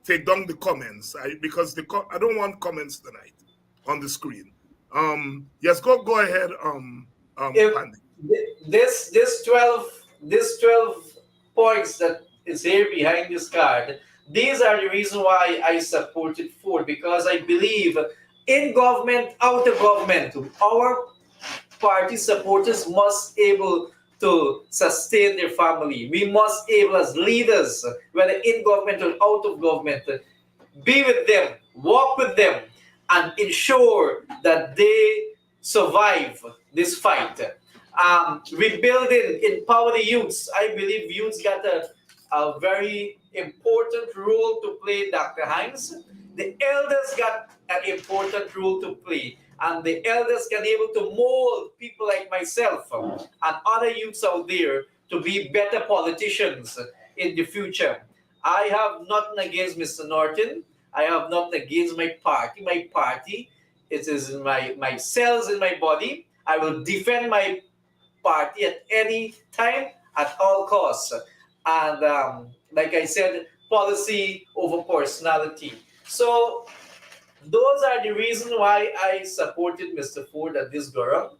take down the comments, because I don't want comments tonight on the screen. Yes, go ahead, If Pandy. this 12 points that is here behind this card, these are the reason why I supported Ford, because I believe in government, out of government, our party supporters must able to sustain their family. We must able as leaders, whether in government or out of government, be with them, walk with them, and ensure that they survive this fight. Rebuilding, empower the youths. I believe youths got a very important role to play, Dr. Hines. The elders got an important role to play, and the elders can able to mold people like myself and other youths out there to be better politicians in the future. I have nothing against Mr. Norton. I have nothing against my party. My party, it is in my cells in my body. I will defend my party at any time, at all costs. And like I said, policy over personality. So those are the reasons why I supported Mr. Ford at this Durham.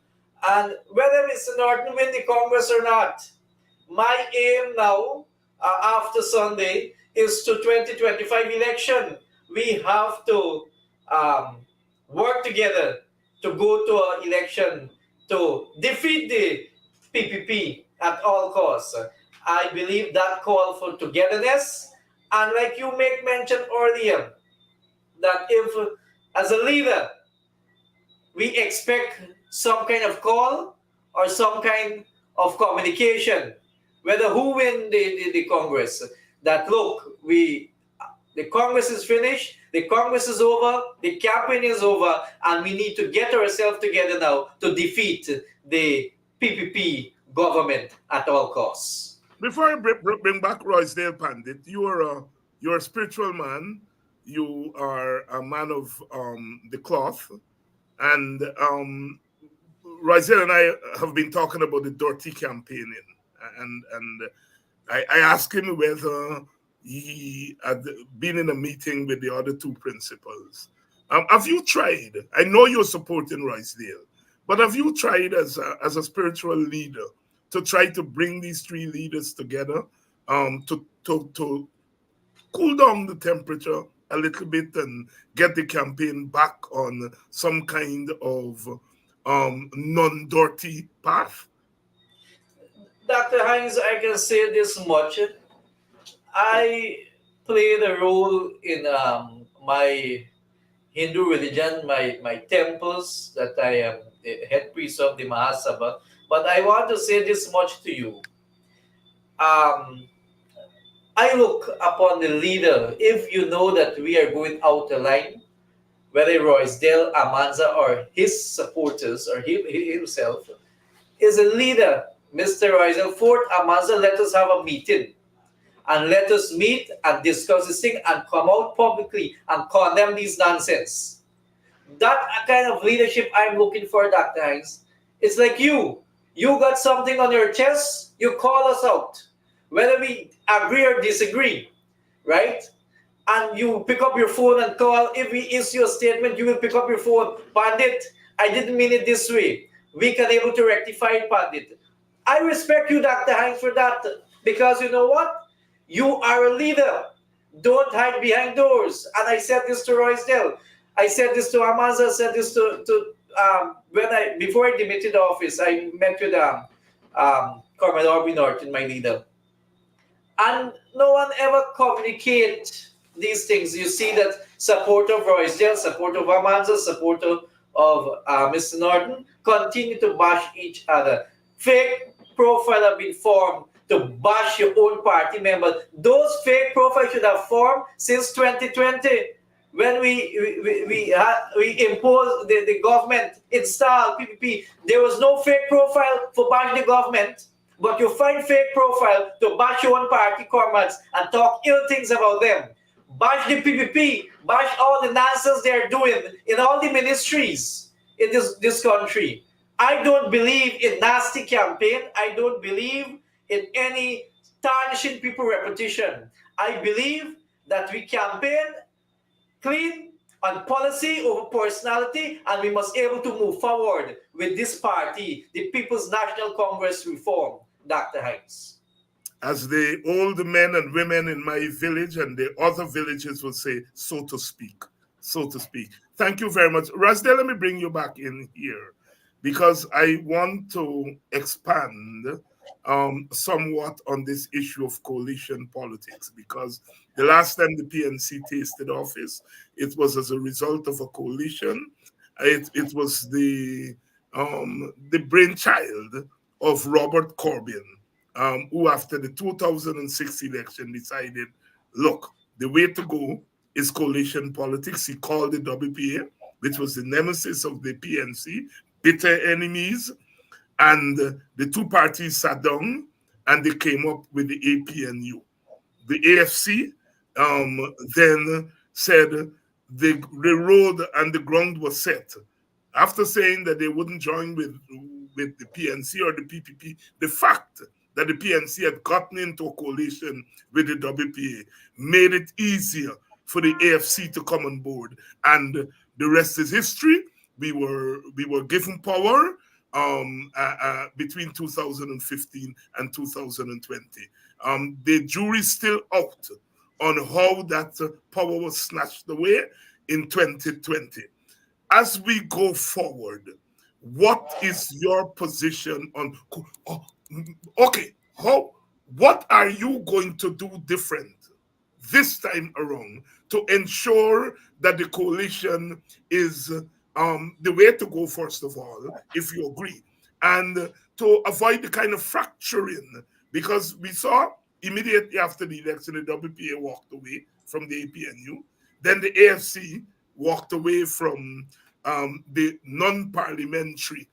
And whether Mr. Norton win the Congress or not, my aim now, after Sunday, is to 2025 election. We have to um, work together to go to an election to defeat the PPP at all costs. I believe that call for togetherness, and like you make mention earlier, that if as a leader we expect some kind of call or some kind of communication, whether who win the Congress, that look, the Congress is finished, the Congress is over, the campaign is over, and we need to get ourselves together now to defeat the PPP government at all costs. Before I bring back Roysdale Pandit, you're a spiritual man. You are a man of the cloth, and Roysdale and I have been talking about the dirty campaigning, and I asked him whether he had been in a meeting with the other two principals. Have you tried? I know you're supporting Roysdale, but have you tried as a spiritual leader to try to bring these three leaders together, to cool down the temperature a little bit and get the campaign back on some kind of non-dirty path? Dr. Hines, I can say this much. I played a role in my Hindu religion, my temples, that I am the head priest of the Mahasabha. But I want to say this much to you. I look upon the leader. If you know that we are going out the line, whether Roysdale, Amanza, or his supporters, or himself, is a leader. Mr. Roysdale Forde, Amanza, let us have a meeting. And let us meet and discuss this thing and come out publicly and condemn these nonsense. That kind of leadership I'm looking for, Dr. Hines. It's like you. You got something on your chest, you call us out. Whether we agree or disagree, right? And you pick up your phone and call. If we issue a statement, you will pick up your phone. Pandit, I didn't mean it this way. We can able to rectify it, Pandit. I respect you, Dr. Hines, for that. Because you know what? You are a leader. Don't hide behind doors. And I said this to Roysdale. I said this to Amanza. I said this to before I demitted the office, I met with Cormac Orby Norton, my leader. And no one ever communicate these things. You see that support of Roysdale, support of Amanza, support of Mr. Norton continue to bash each other. Fake profile have been formed to bash your own party members. Those fake profiles should have formed since 2020 when we imposed the government installed PPP. There was no fake profile for bashing the government. But you find fake profile to bash your own party comrades and talk ill things about them. Bash the PPP, bash all the nonsense they're doing in all the ministries in this country. I don't believe in nasty campaign. I don't believe in any tarnishing people's reputation. I believe that we campaign clean on policy over personality, and we must be able to move forward with this party, the People's National Congress Reform, Dr. Hines. As the old men and women in my village and the other villages will say, so to speak. So to speak. Thank you very much. Roysdale, let me bring you back in here because I want to expand somewhat on this issue of coalition politics, because the last time the PNC tasted office, it was as a result of a coalition. It was the brainchild of Robert Corbyn, who after the 2006 election decided, look, the way to go is coalition politics. He called the WPA, which was the nemesis of the PNC, bitter enemies, and the two parties sat down and they came up with the APNU. The AFC then said the road and the ground was set. After saying that they wouldn't join with the PNC or the PPP, the fact that the PNC had gotten into a coalition with the WPA made it easier for the AFC to come on board. And the rest is history. We were given power between 2015 and 2020. The jury's still out on how that power was snatched away in 2020. As we go forward, what is your position on, what are you going to do different this time around to ensure that the coalition is the way to go, first of all, if you agree, and to avoid the kind of fracturing, because we saw immediately after the election, the WPA walked away from the APNU, then the AFC walked away from the non-parliamentary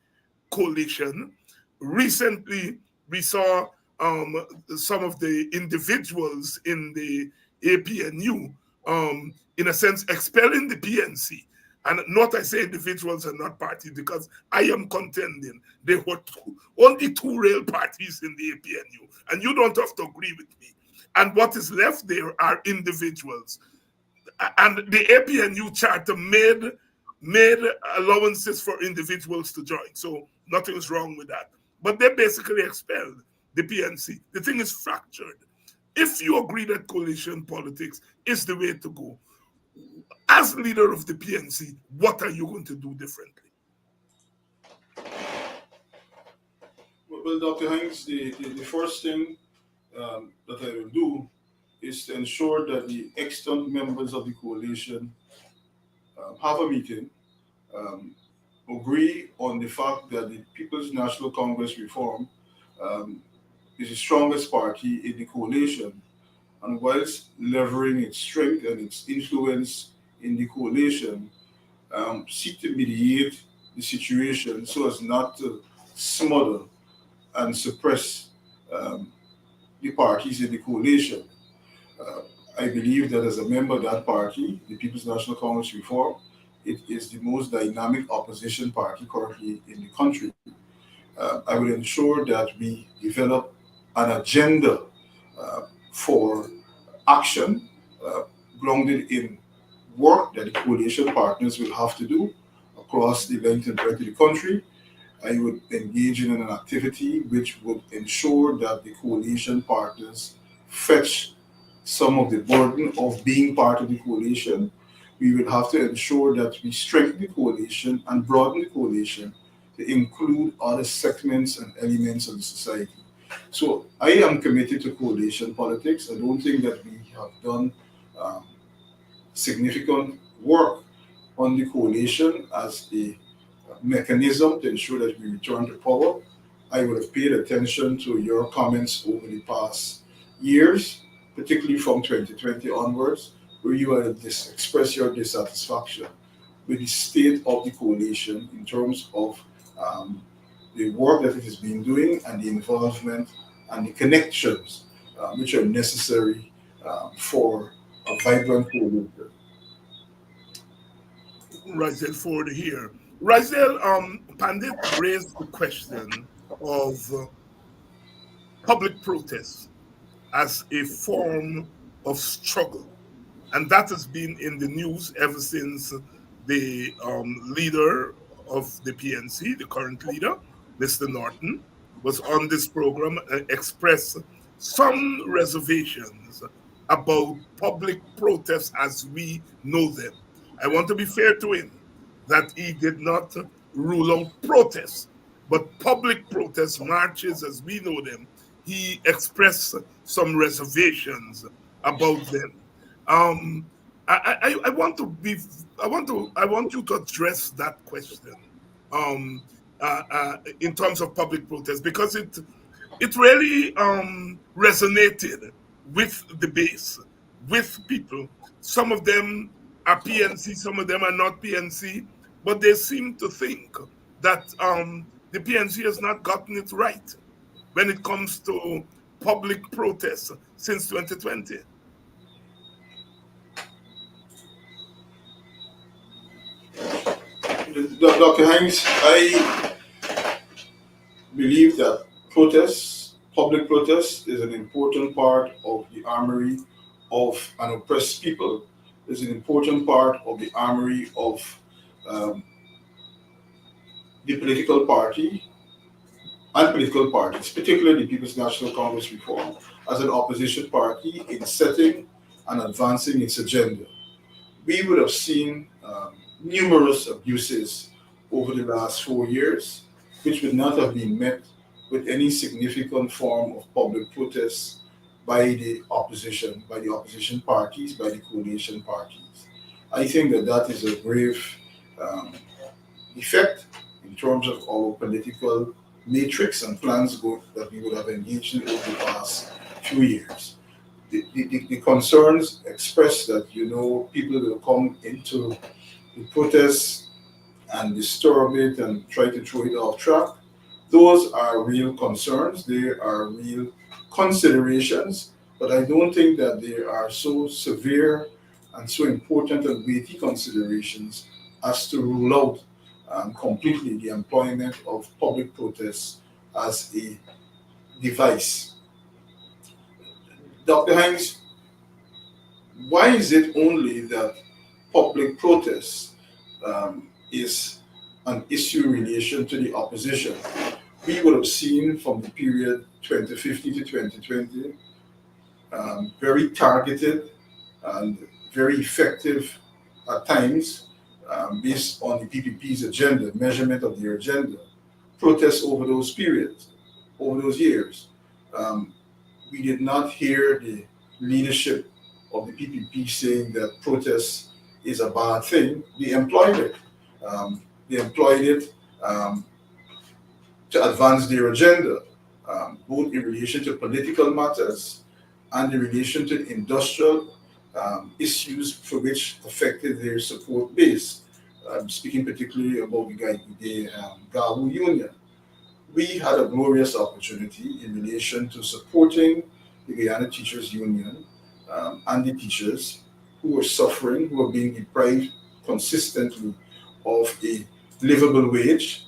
coalition. Recently, we saw some of the individuals in the APNU, in a sense, expelling the PNC. And not I say individuals are not parties, because I am contending there were only two real parties in the APNU, and you don't have to agree with me. And what is left there are individuals. And the APNU charter made allowances for individuals to join. So nothing's wrong with that. But they basically expelled the PNC. The thing is fractured. If you agree that coalition politics is the way to go, as leader of the PNC, what are you going to do differently? Well, Dr. Hinds, the first thing that I will do is to ensure that the extant members of the coalition have a meeting, um, agree on the fact that the People's National Congress Reform um, is the strongest party in the coalition, and whilst leveraging its strength and its influence in the coalition, seek to mediate the situation so as not to smother and suppress um, the parties in the coalition. Uh, I believe that as a member of that party, the People's National Congress Reform, it is the most dynamic opposition party currently in the country. I will ensure that we develop an agenda for action grounded in work that the coalition partners will have to do across the length and breadth of the country. I would engage in an activity which would ensure that the coalition partners fetch some of the burden of being part of the coalition. We will have to ensure that we strengthen the coalition and broaden the coalition to include other segments and elements of the society. So I am committed to coalition politics. I don't think that we have done um, significant work on the coalition as a mechanism to ensure that we return to power. I would have paid attention to your comments over the past years, particularly from 2020 onwards, where you had expressed your dissatisfaction with the state of the coalition in terms of the work that it has been doing and the involvement and the connections which are necessary for a vibrant coalition. Roysdale Forde here. Roysdale, Pandit raised the question of public protest as a form of struggle. And that has been in the news ever since the leader of the PNC, the current leader, Mr. Norton, was on this program and expressed some reservations about public protests as we know them. I want to be fair to him that he did not rule out protests, but public protests, marches as we know them, he expressed some reservations about them. Um, I want to be I want you to address that question in terms of public protest, because it really resonated with the base, with people. Some of them are PNC, some of them are not PNC, but they seem to think that the PNC has not gotten it right when it comes to public protests since 2020. Dr. Hanks, I believe that protests, public protest, is an important part of the armory of an oppressed people, is an important part of the armory of um, the political party and political parties, particularly the People's National Congress Reform, as an opposition party in setting and advancing its agenda. We would have seen numerous abuses over the last 4 years, which would not have been met with any significant form of public protest by the opposition parties, by the coalition parties. I think that that is a grave um, effect in terms of our political matrix and plans that we would have engaged in over the past few years. The concerns expressed that people will come into the protests and disturb it and try to throw it off track. Those are real concerns. They are real considerations, but I don't think that they are so severe and so important and weighty considerations as to rule out completely the employment of public protests as a device. Dr. Hines, why is it only that public protests is an issue in relation to the opposition? We would have seen from the period 2015 to 2020 very targeted and very effective at times based on the PPP's agenda, measurement of their agenda, protests over those periods, over those years. We did not hear the leadership of the PPP saying that protest is a bad thing. They employed it. They employed it to advance their agenda, both in relation to political matters and in relation to industrial issues for which affected their support base. Speaking particularly about the GAHU Union. We had a glorious opportunity in relation to supporting the Guyana Teachers Union and the teachers who were suffering, who were being deprived consistently of a livable wage,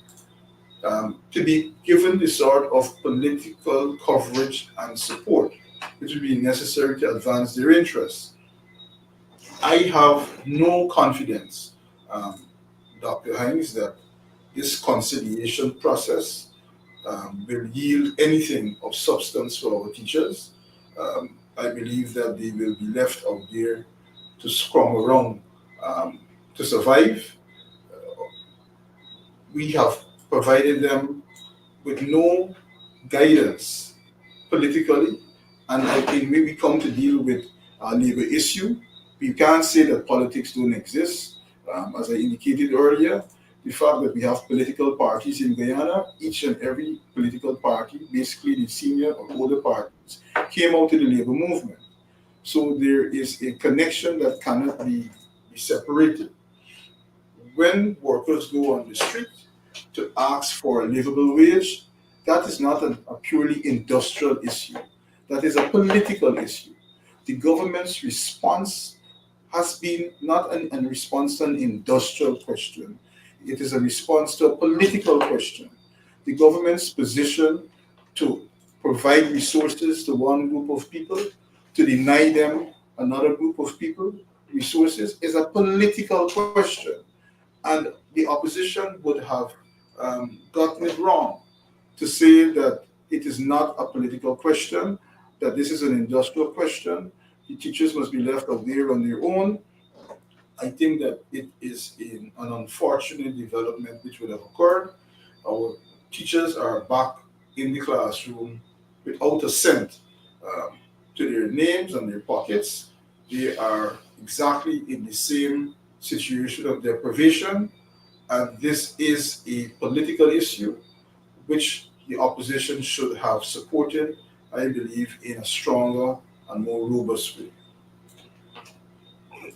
to be given the sort of political coverage and support which would be necessary to advance their interests. I have no confidence, Dr. Hines, that this conciliation process will yield anything of substance for our teachers. I believe that they will be left out there to scrum around to survive. We have provided them with no guidance politically, and I think when we come to deal with a labor issue, we can't say that politics don't exist. As I indicated earlier, the fact that we have political parties in Guyana, each and every political party, basically the senior or older parties, came out of the labor movement. So there is a connection that cannot be separated. When workers go on the street to ask for a livable wage, that is not a purely industrial issue. That is a political issue. The government's response has been not a response to an industrial question. It is a response to a political question. The government's position to provide resources to one group of people, to deny them another group of people resources, is a political question. And the opposition would have gotten it wrong to say that it is not a political question, that this is an industrial question. The teachers must be left out there on their own. I think that it is an unfortunate development which would have occurred. Our teachers are back in the classroom without a cent to their names and their pockets. They are exactly in the same situation of deprivation, and this is a political issue which the opposition should have supported, I believe, in a stronger and more robust way.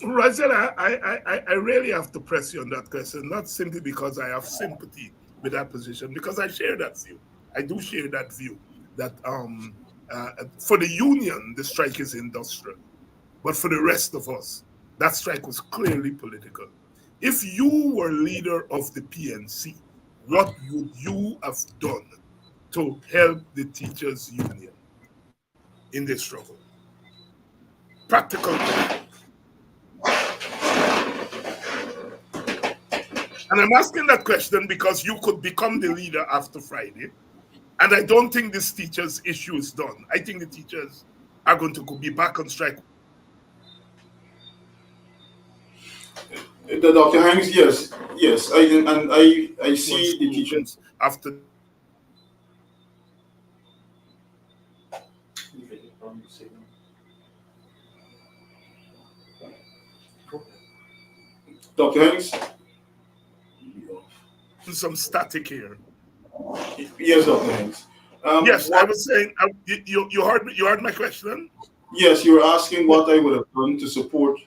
Roysdale, I really have to press you on that question, not simply because I have sympathy with that position, because I share that view. I do share that view that for the union, the strike is industrial. But for the rest of us, that strike was clearly political. If you were leader of the PNC, what would you have done to help the teachers' union in this struggle? Practical. And I'm asking that question because you could become the leader after Friday. And I don't think this teachers' issue is done. I think the teachers are going to be back on strike. Dr. Hines, yes, I see the teachers after. Dr. Hines? Some static here. Yes, Dr. Hines. Yes, I was saying, you heard my question? Yes, you were asking what I would have done to support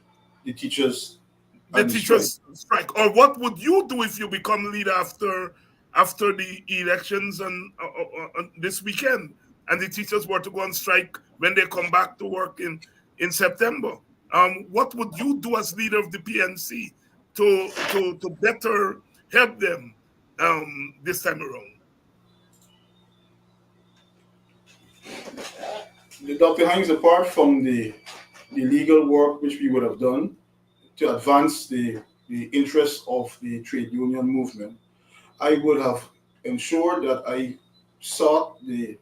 the teachers. The teachers strike. Or what would you do if you become leader after the elections and this weekend, and the teachers were to go on strike when they come back to work in September? What would you do as leader of the PNC to better help them this time around? Dr. Hines, apart from the legal work which we would have done to advance the interests of the trade union movement, I would have ensured that I sought the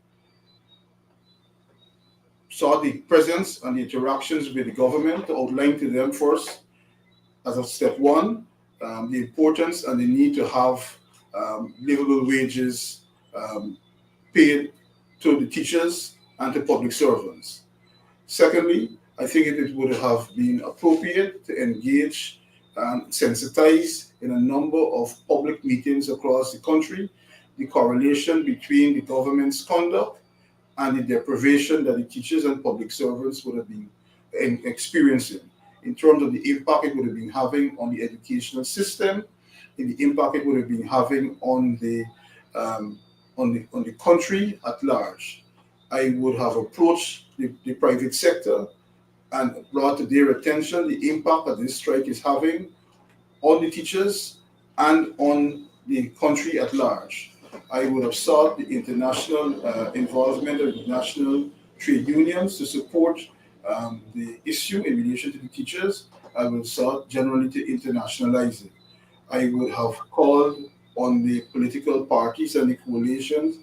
presence and the interactions with the government to outline to them first, as a step one, the importance and the need to have livable wages paid to the teachers and to public servants. Secondly, I think it would have been appropriate to engage and sensitize in a number of public meetings across the country the correlation between the government's conduct and the deprivation that the teachers and public servants would have been experiencing in terms of the impact it would have been having on the educational system, in the impact it would have been having on the country at large. I would have approached the private sector and brought to their attention the impact that this strike is having on the teachers and on the country at large. I would have sought the international involvement of international trade unions to support the issue in relation to the teachers. I would have sought generally to internationalize it. I would have called on the political parties and the coalitions,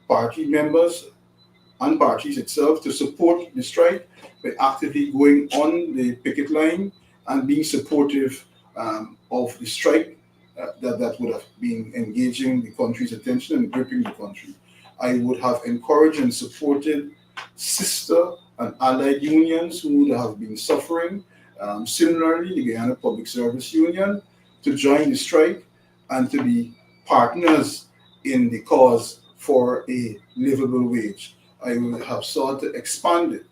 party members and parties itself to support the strike by actively going on the picket line and being supportive of the strike that would have been engaging the country's attention and gripping the country. I would have encouraged and supported sister and allied unions who would have been suffering. Similarly, the Guyana Public Service Union to join the strike and to be partners in the cause for a livable wage. I would have sought to expand it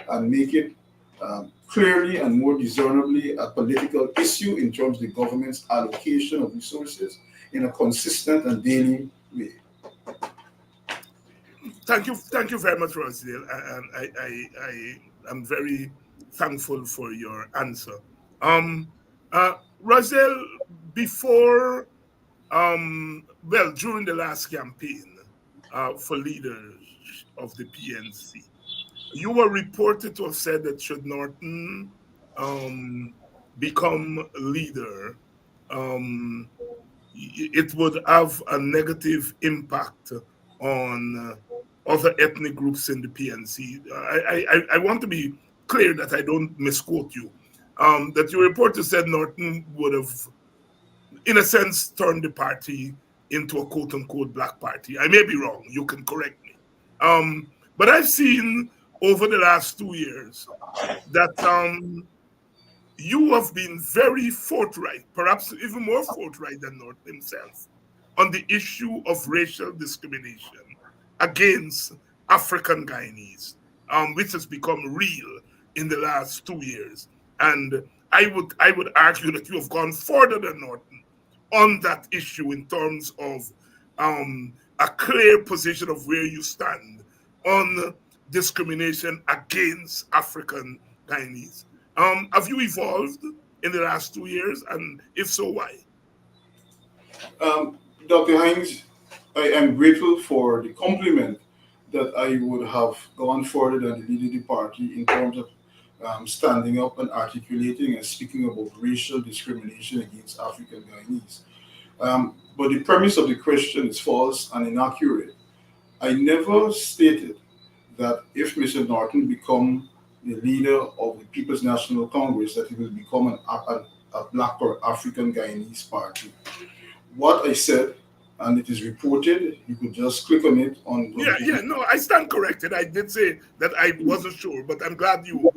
and make it clearly and more discernibly a political issue in terms of the government's allocation of resources in a consistent and daily way. Thank you very much, Roysdale, and I am very thankful for your answer. Roysdale, before, during the last campaign for leaders of the PNC, you were reported to have said that should Norton become leader, it would have a negative impact on other ethnic groups in the PNC. I want to be clear that I don't misquote you. That your reporter said Norton would have, in a sense, turned the party into a quote-unquote black party. I may be wrong. You can correct me. But I've seen over the last 2 years that you have been very forthright, perhaps even more forthright than Norton himself, on the issue of racial discrimination against African Guyanese, which has become real in the last 2 years. And I would argue that you have gone further than Norton on that issue in terms of a clear position of where you stand on discrimination against African Guyanese. Have you evolved in the last 2 years? And if so, why? Dr. Hines, I am grateful for the compliment that I would have gone further than the leader of the party in terms of standing up and articulating and speaking about racial discrimination against African Guyanese. But the premise of the question is false and inaccurate. I never stated that if Mr. Norton become the leader of the People's National Congress, that he will become a black or African Guyanese party. What I said, and it is reported, you could just click on it on. No, I stand corrected. I did say that I wasn't sure, but I'm glad you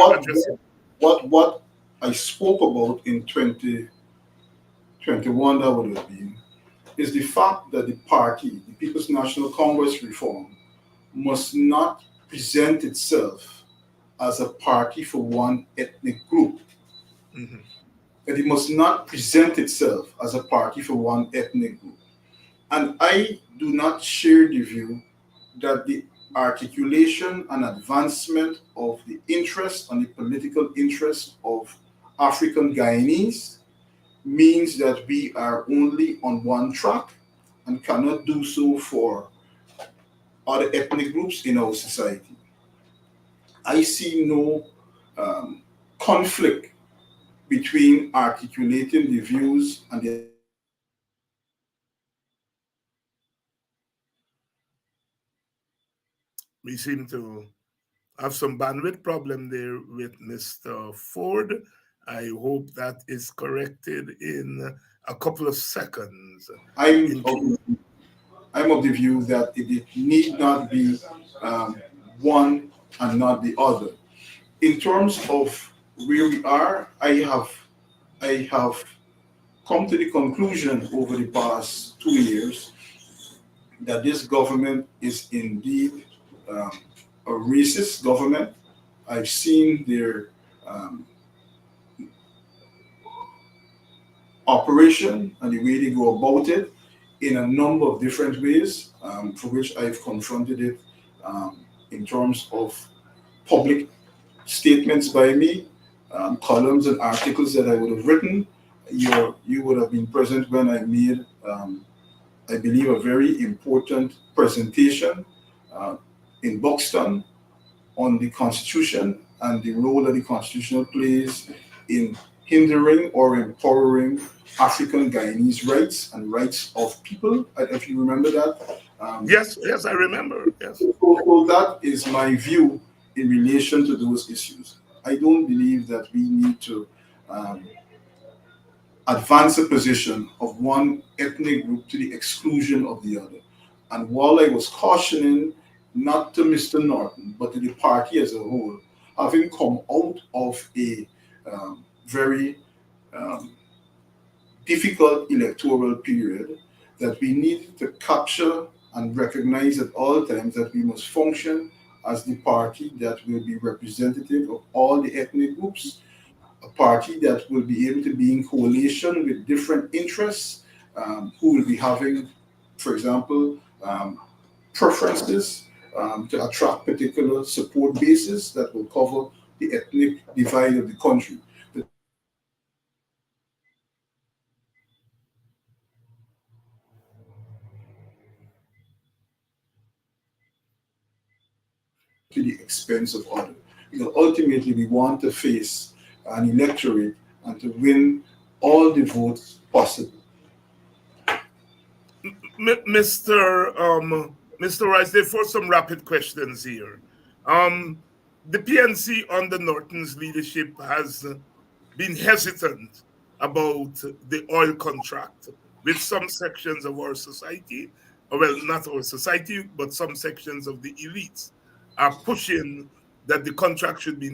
addressed it. What I spoke about in 2021, that would have been, is the fact that the party, the People's National Congress reform, must not present itself as a party for one ethnic group. Mm-hmm. That it must not present itself as a party for one ethnic group. And I do not share the view that the articulation and advancement of the interest and the political interest of African Guyanese means that we are only on one track and cannot do so for other ethnic groups in our society. I see no conflict between articulating the views and the We seem to have some bandwidth problem there with Mr. Forde. I hope that is corrected in a couple of seconds. I'm In of, I'm of the view that it need not be um, one and not the other. In terms of where we are, I have come to the conclusion over the past 2 years that this government is indeed um, a racist government. I've seen their um, operation and the way they go about it in a number of different ways, for which I've confronted it in terms of public statements by me, columns and articles that I would have written. You would have been present when I made, I believe, a very important presentation uh, in Buxton on the Constitution and the role that the Constitution plays in hindering or empowering African Guyanese rights and rights of people, if you remember that. Yes, yes, I remember. Yes. So that is my view in relation to those issues. I don't believe that we need to um, advance a position of one ethnic group to the exclusion of the other. And while I was cautioning not to Mr. Norton, but to the party as a whole, having come out of a very um, difficult electoral period, that we need to capture and recognize at all times that we must function as the party that will be representative of all the ethnic groups, a party that will be able to be in coalition with different interests, who will be having, for example, preferences to attract particular support bases that will cover the ethnic divide of the country. To the expense of others. Because ultimately, we want to face an electorate and to win all the votes possible. Mr. Rice, there for some rapid questions here. The PNC under Norton's leadership has been hesitant about the oil contract with some sections of our society, or well, not our society, but some sections of the elites are pushing that the contract should be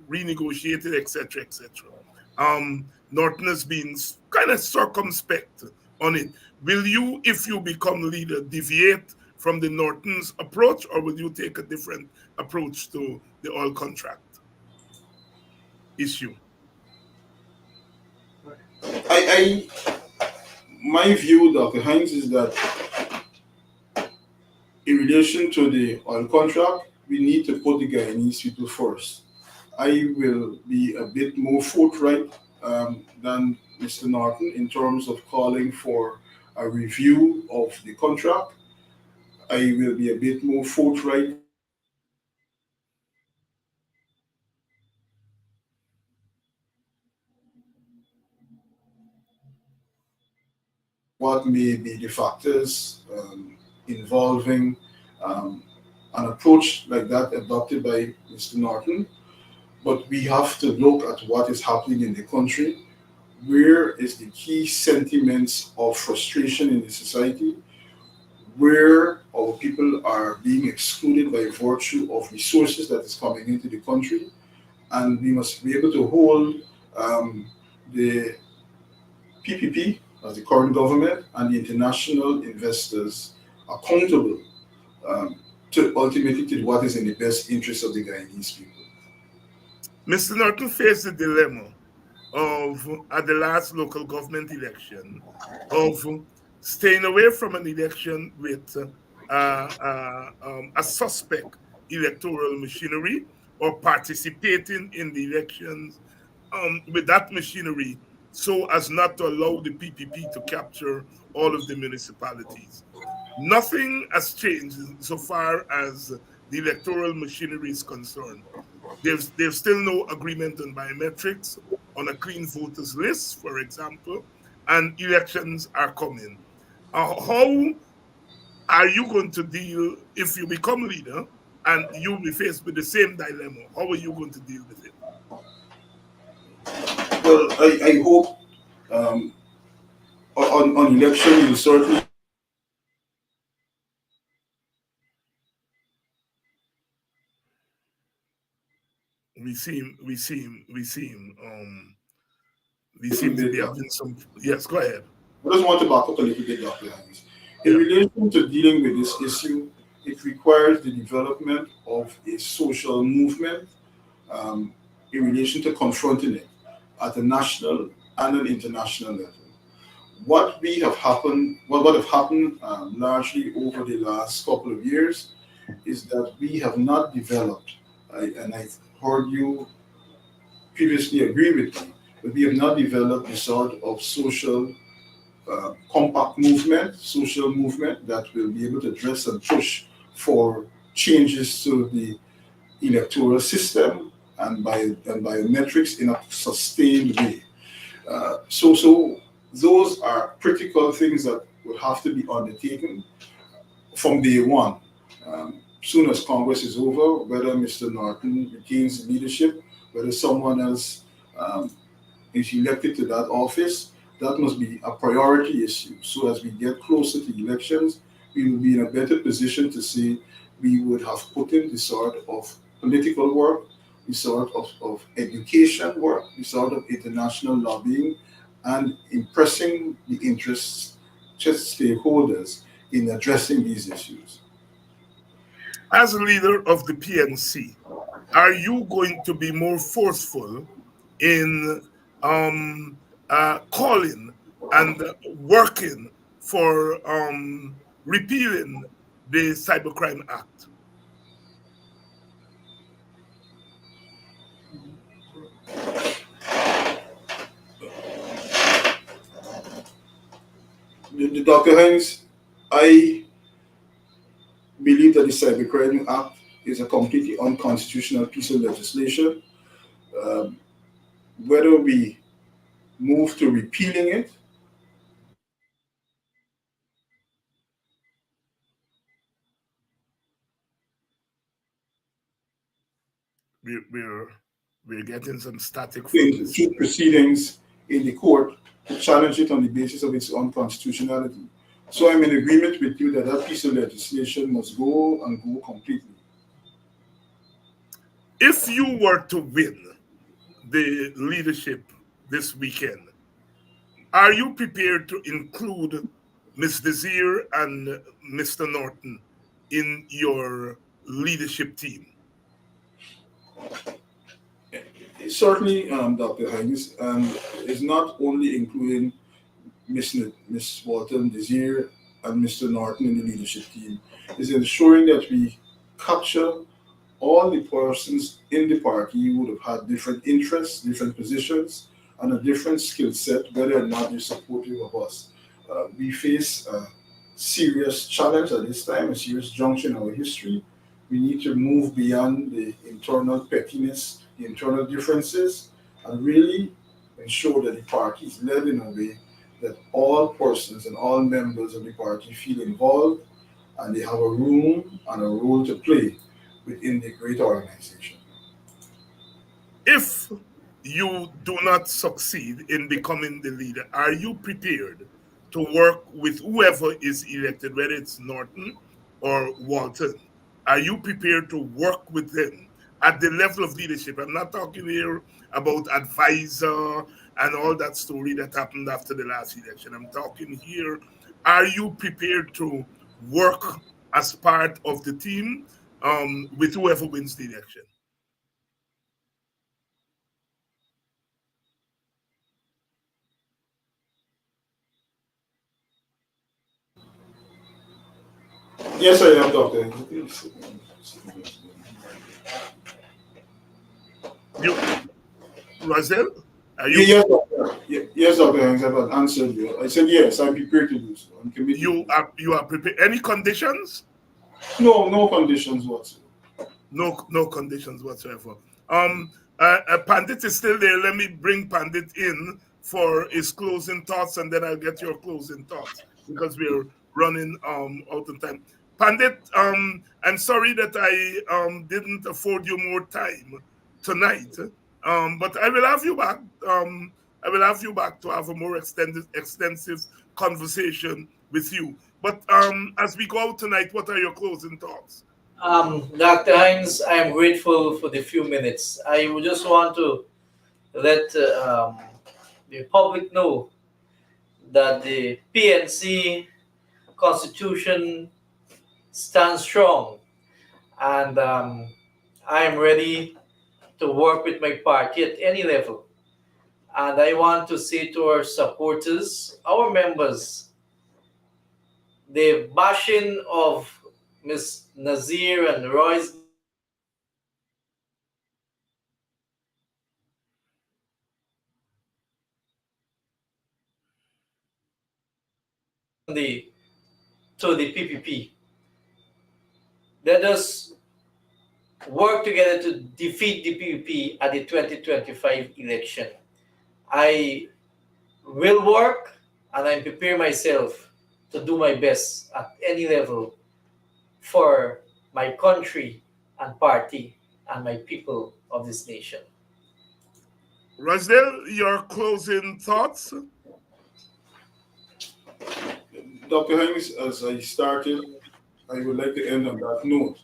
renegotiated, etc., etc. Norton has been kind of circumspect on it. Will you, if you become leader, deviate from the Norton's approach, or will you take a different approach to the oil contract issue? I my view, Dr. Hines, is that in relation to the oil contract, we need to put the Guyanese people first. I will be a bit more forthright than Mr. Norton in terms of calling for a review of the contract. I will be a bit more forthright what may be the factors involving um, an approach like that adopted by Mr. Norton. But we have to look at what is happening in the country. Where is the key sentiments of frustration in the society? Where our people are being excluded by virtue of resources that is coming into the country, and we must be able to hold the PPP as the current government and the international investors accountable to ultimately to what is in the best interest of the Guyanese people. Mr. Norton faced the dilemma of, at the last local government election, of staying away from an election with a suspect electoral machinery, or participating in the elections with that machinery so as not to allow the PPP to capture all of the municipalities. Nothing has changed so far as the electoral machinery is concerned. There's still no agreement on biometrics, on a clean voters list, for example, and elections are coming. How are you going to deal if you become leader and you'll be faced with the same dilemma? How are you going to deal with it? Well, I hope um, on election you certainly We seem to be having some. Yes, go ahead. I just want to back up a little bit, Dr. Haynes. In Yeah. relation to dealing with this issue, it requires the development of a social movement um, in relation to confronting it at a national and an international level. What have happened largely over the last couple of years is that we have not developed, and I heard you previously agree with me, but we have not developed the sort of compact movement, social movement that will be able to address and push for changes to the electoral system and biometrics in a sustained way. So those are critical things that will have to be undertaken from day one. Soon as Congress is over, whether Mr. Norton retains leadership, whether someone else is elected to that office, that must be a priority issue. So as we get closer to elections, we will be in a better position to say we would have put in the sort of political work, the sort of education work, the sort of international lobbying, and impressing the interests stakeholders in addressing these issues. As a leader of the PNC, are you going to be more forceful in calling and working for repealing the Cybercrime Act? Dr. Hines, I believe that the Cybercrime Act is a completely unconstitutional piece of legislation. Um, Whether we move to repealing it, We're getting some static from this. into proceedings in the court to challenge it on the basis of its unconstitutionality. So I'm in agreement with you that that piece of legislation must go and go completely. If you were to win the leadership this weekend, are you prepared to include Ms. Desir and Mr. Norton in your leadership team? Certainly, Dr. Hines, is not only including Ms. Walton, Desir, and Mr. Norton in the leadership team, is ensuring that we capture all the persons in the party who would have had different interests, different positions, and a different skill set, whether or not they're supportive of us. We face a serious challenge at this time, a serious juncture in our history. We need to move beyond the internal pettiness, the internal differences, and really ensure that the party is led in a way that all persons and all members of the party feel involved and they have a room and a role to play within the great organization. If you do not succeed in becoming the leader, are you prepared to work with whoever is elected, whether it's Norton or Walton? Are you prepared to work with them at the level of leadership? I'm not talking here about advisor and all that story that happened after the last election. I'm talking here, are you prepared to work as part of the team with whoever wins the election? Yes, I am, Doctor. You, Roysdale, are you? Yes, Doctor. Yes, Dr. Hanks, I've answered you. I said yes, I'm prepared to do so. I'm committed. You are prepared. Any conditions? No, no conditions whatsoever. No conditions whatsoever. Pandit is still there. Let me bring Pandit in for his closing thoughts, and then I'll get your closing thoughts because we're running out of time. Pandit, I'm sorry that I didn't afford you more time tonight, but I will have you back. I will have you back to have a more extensive conversation with you. But as we go out tonight, what are your closing thoughts? Dr. Hines, I am grateful for the few minutes. I would just want to let the public know that the PNC Constitution stands strong, and I am ready to work with my party at any level. And I want to say to our supporters, our members, the bashing of Ms. Nazir and Royce the to the PPP. Let us work together to defeat the PPP at the 2025 election. I will work and I prepare myself to do my best at any level for my country and party and my people of this nation. Roysdale, your closing thoughts? Dr. Hanks, as I started, I would like to end on that note.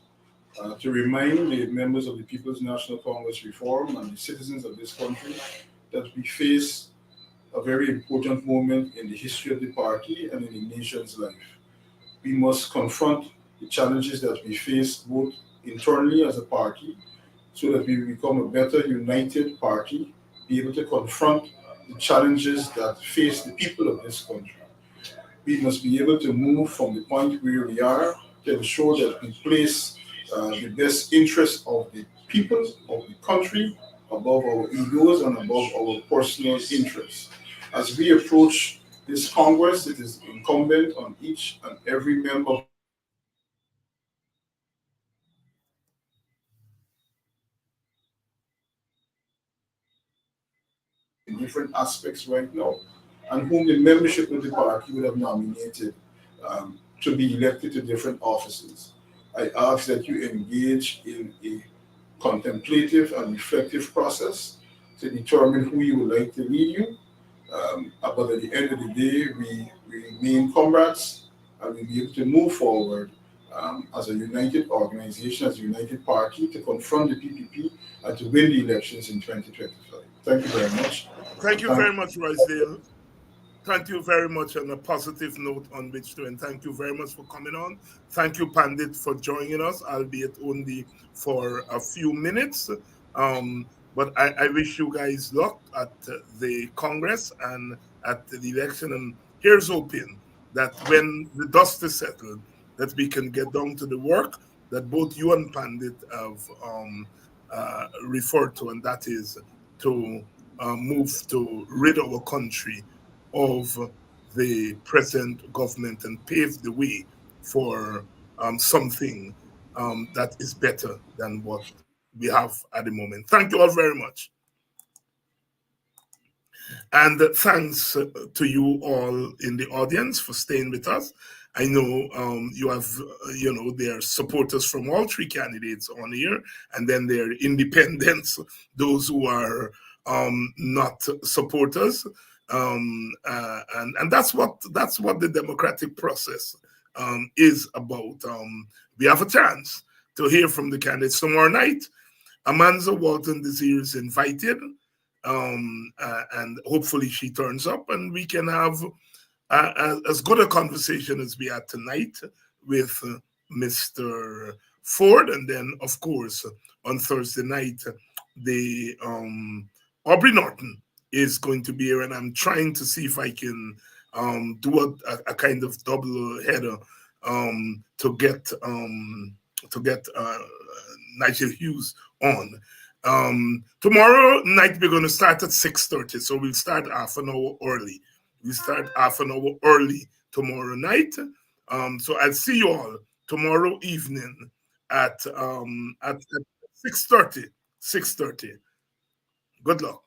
To remind the members of the People's National Congress Reform and the citizens of this country that we face a very important moment in the history of the party and in the nation's life. We must confront the challenges that we face both internally as a party so that we become a better united party, be able to confront the challenges that face the people of this country. We must be able to move from the point where we are to ensure that we place the best interest of the people of the country above our egos and above our personal interests. As we approach this Congress, it is incumbent on each and every member in different aspects right now, and whom the membership of the party would have nominated to be elected to different offices. I ask that you engage in a contemplative and reflective process to determine who you would like to lead you. But at the end of the day, we remain comrades and we'll be able to move forward as a united organization, as a united party to confront the PPP and to win the elections in 2025. Thank you very much. Thank you very much, Roysdale. Thank you very much on a positive note on which to end. Thank you very much for coming on. Thank you, Pandit, for joining us, albeit only for a few minutes. But I wish you guys luck at the Congress and at the election. And here's hoping that when the dust is settled, that we can get down to the work that both you and Pandit have referred to, and that is to move to rid our country of the present government and pave the way for something that is better than what we have at the moment. Thank you all very much. And thanks to you all in the audience for staying with us. I know you have, there are supporters from all three candidates on here, and then there are independents, those who are not supporters. And that's what the democratic process is about. We have a chance to hear from the candidates tomorrow night. Amanza Walton Desir is invited, and hopefully she turns up, and we can have as good a conversation as we had tonight with Mr. Forde, and then of course on Thursday night the Aubrey Norton is going to be here, and I'm trying to see if I can do a kind of double header to get Nigel Hughes on. Tomorrow night we're going to start at 6:30, so we'll start half an hour early. We start half an hour early tomorrow night. So I'll see you all tomorrow evening at 6:30. 6:30. Good luck.